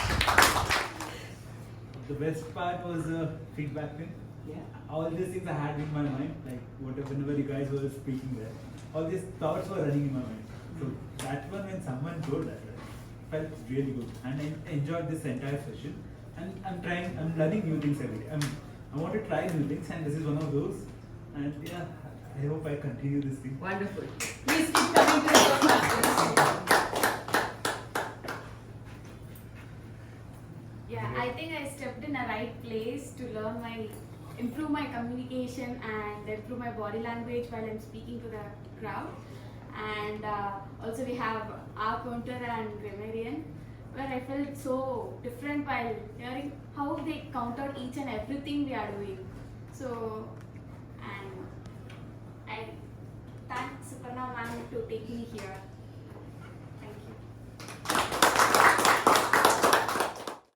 The best part was the feedback thing. Yeah. All these things I had in my mind, like whenever you guys were speaking there, all these thoughts were running in my mind. So that one, when someone told that, felt really good, and I enjoyed this entire session. And I'm learning new things every day. I want to try new things, and this is one of those. And yeah, I hope I continue this thing. Wonderful. Please keep coming to Toastmasters. Yeah, I think I stepped in a right place to improve my communication and improve my body language while I'm speaking to the crowd. And also we have our counter and grammarian, where I felt so different while hearing how they counter each and everything we are doing. So, and I thank Suparna ma'am to take me here.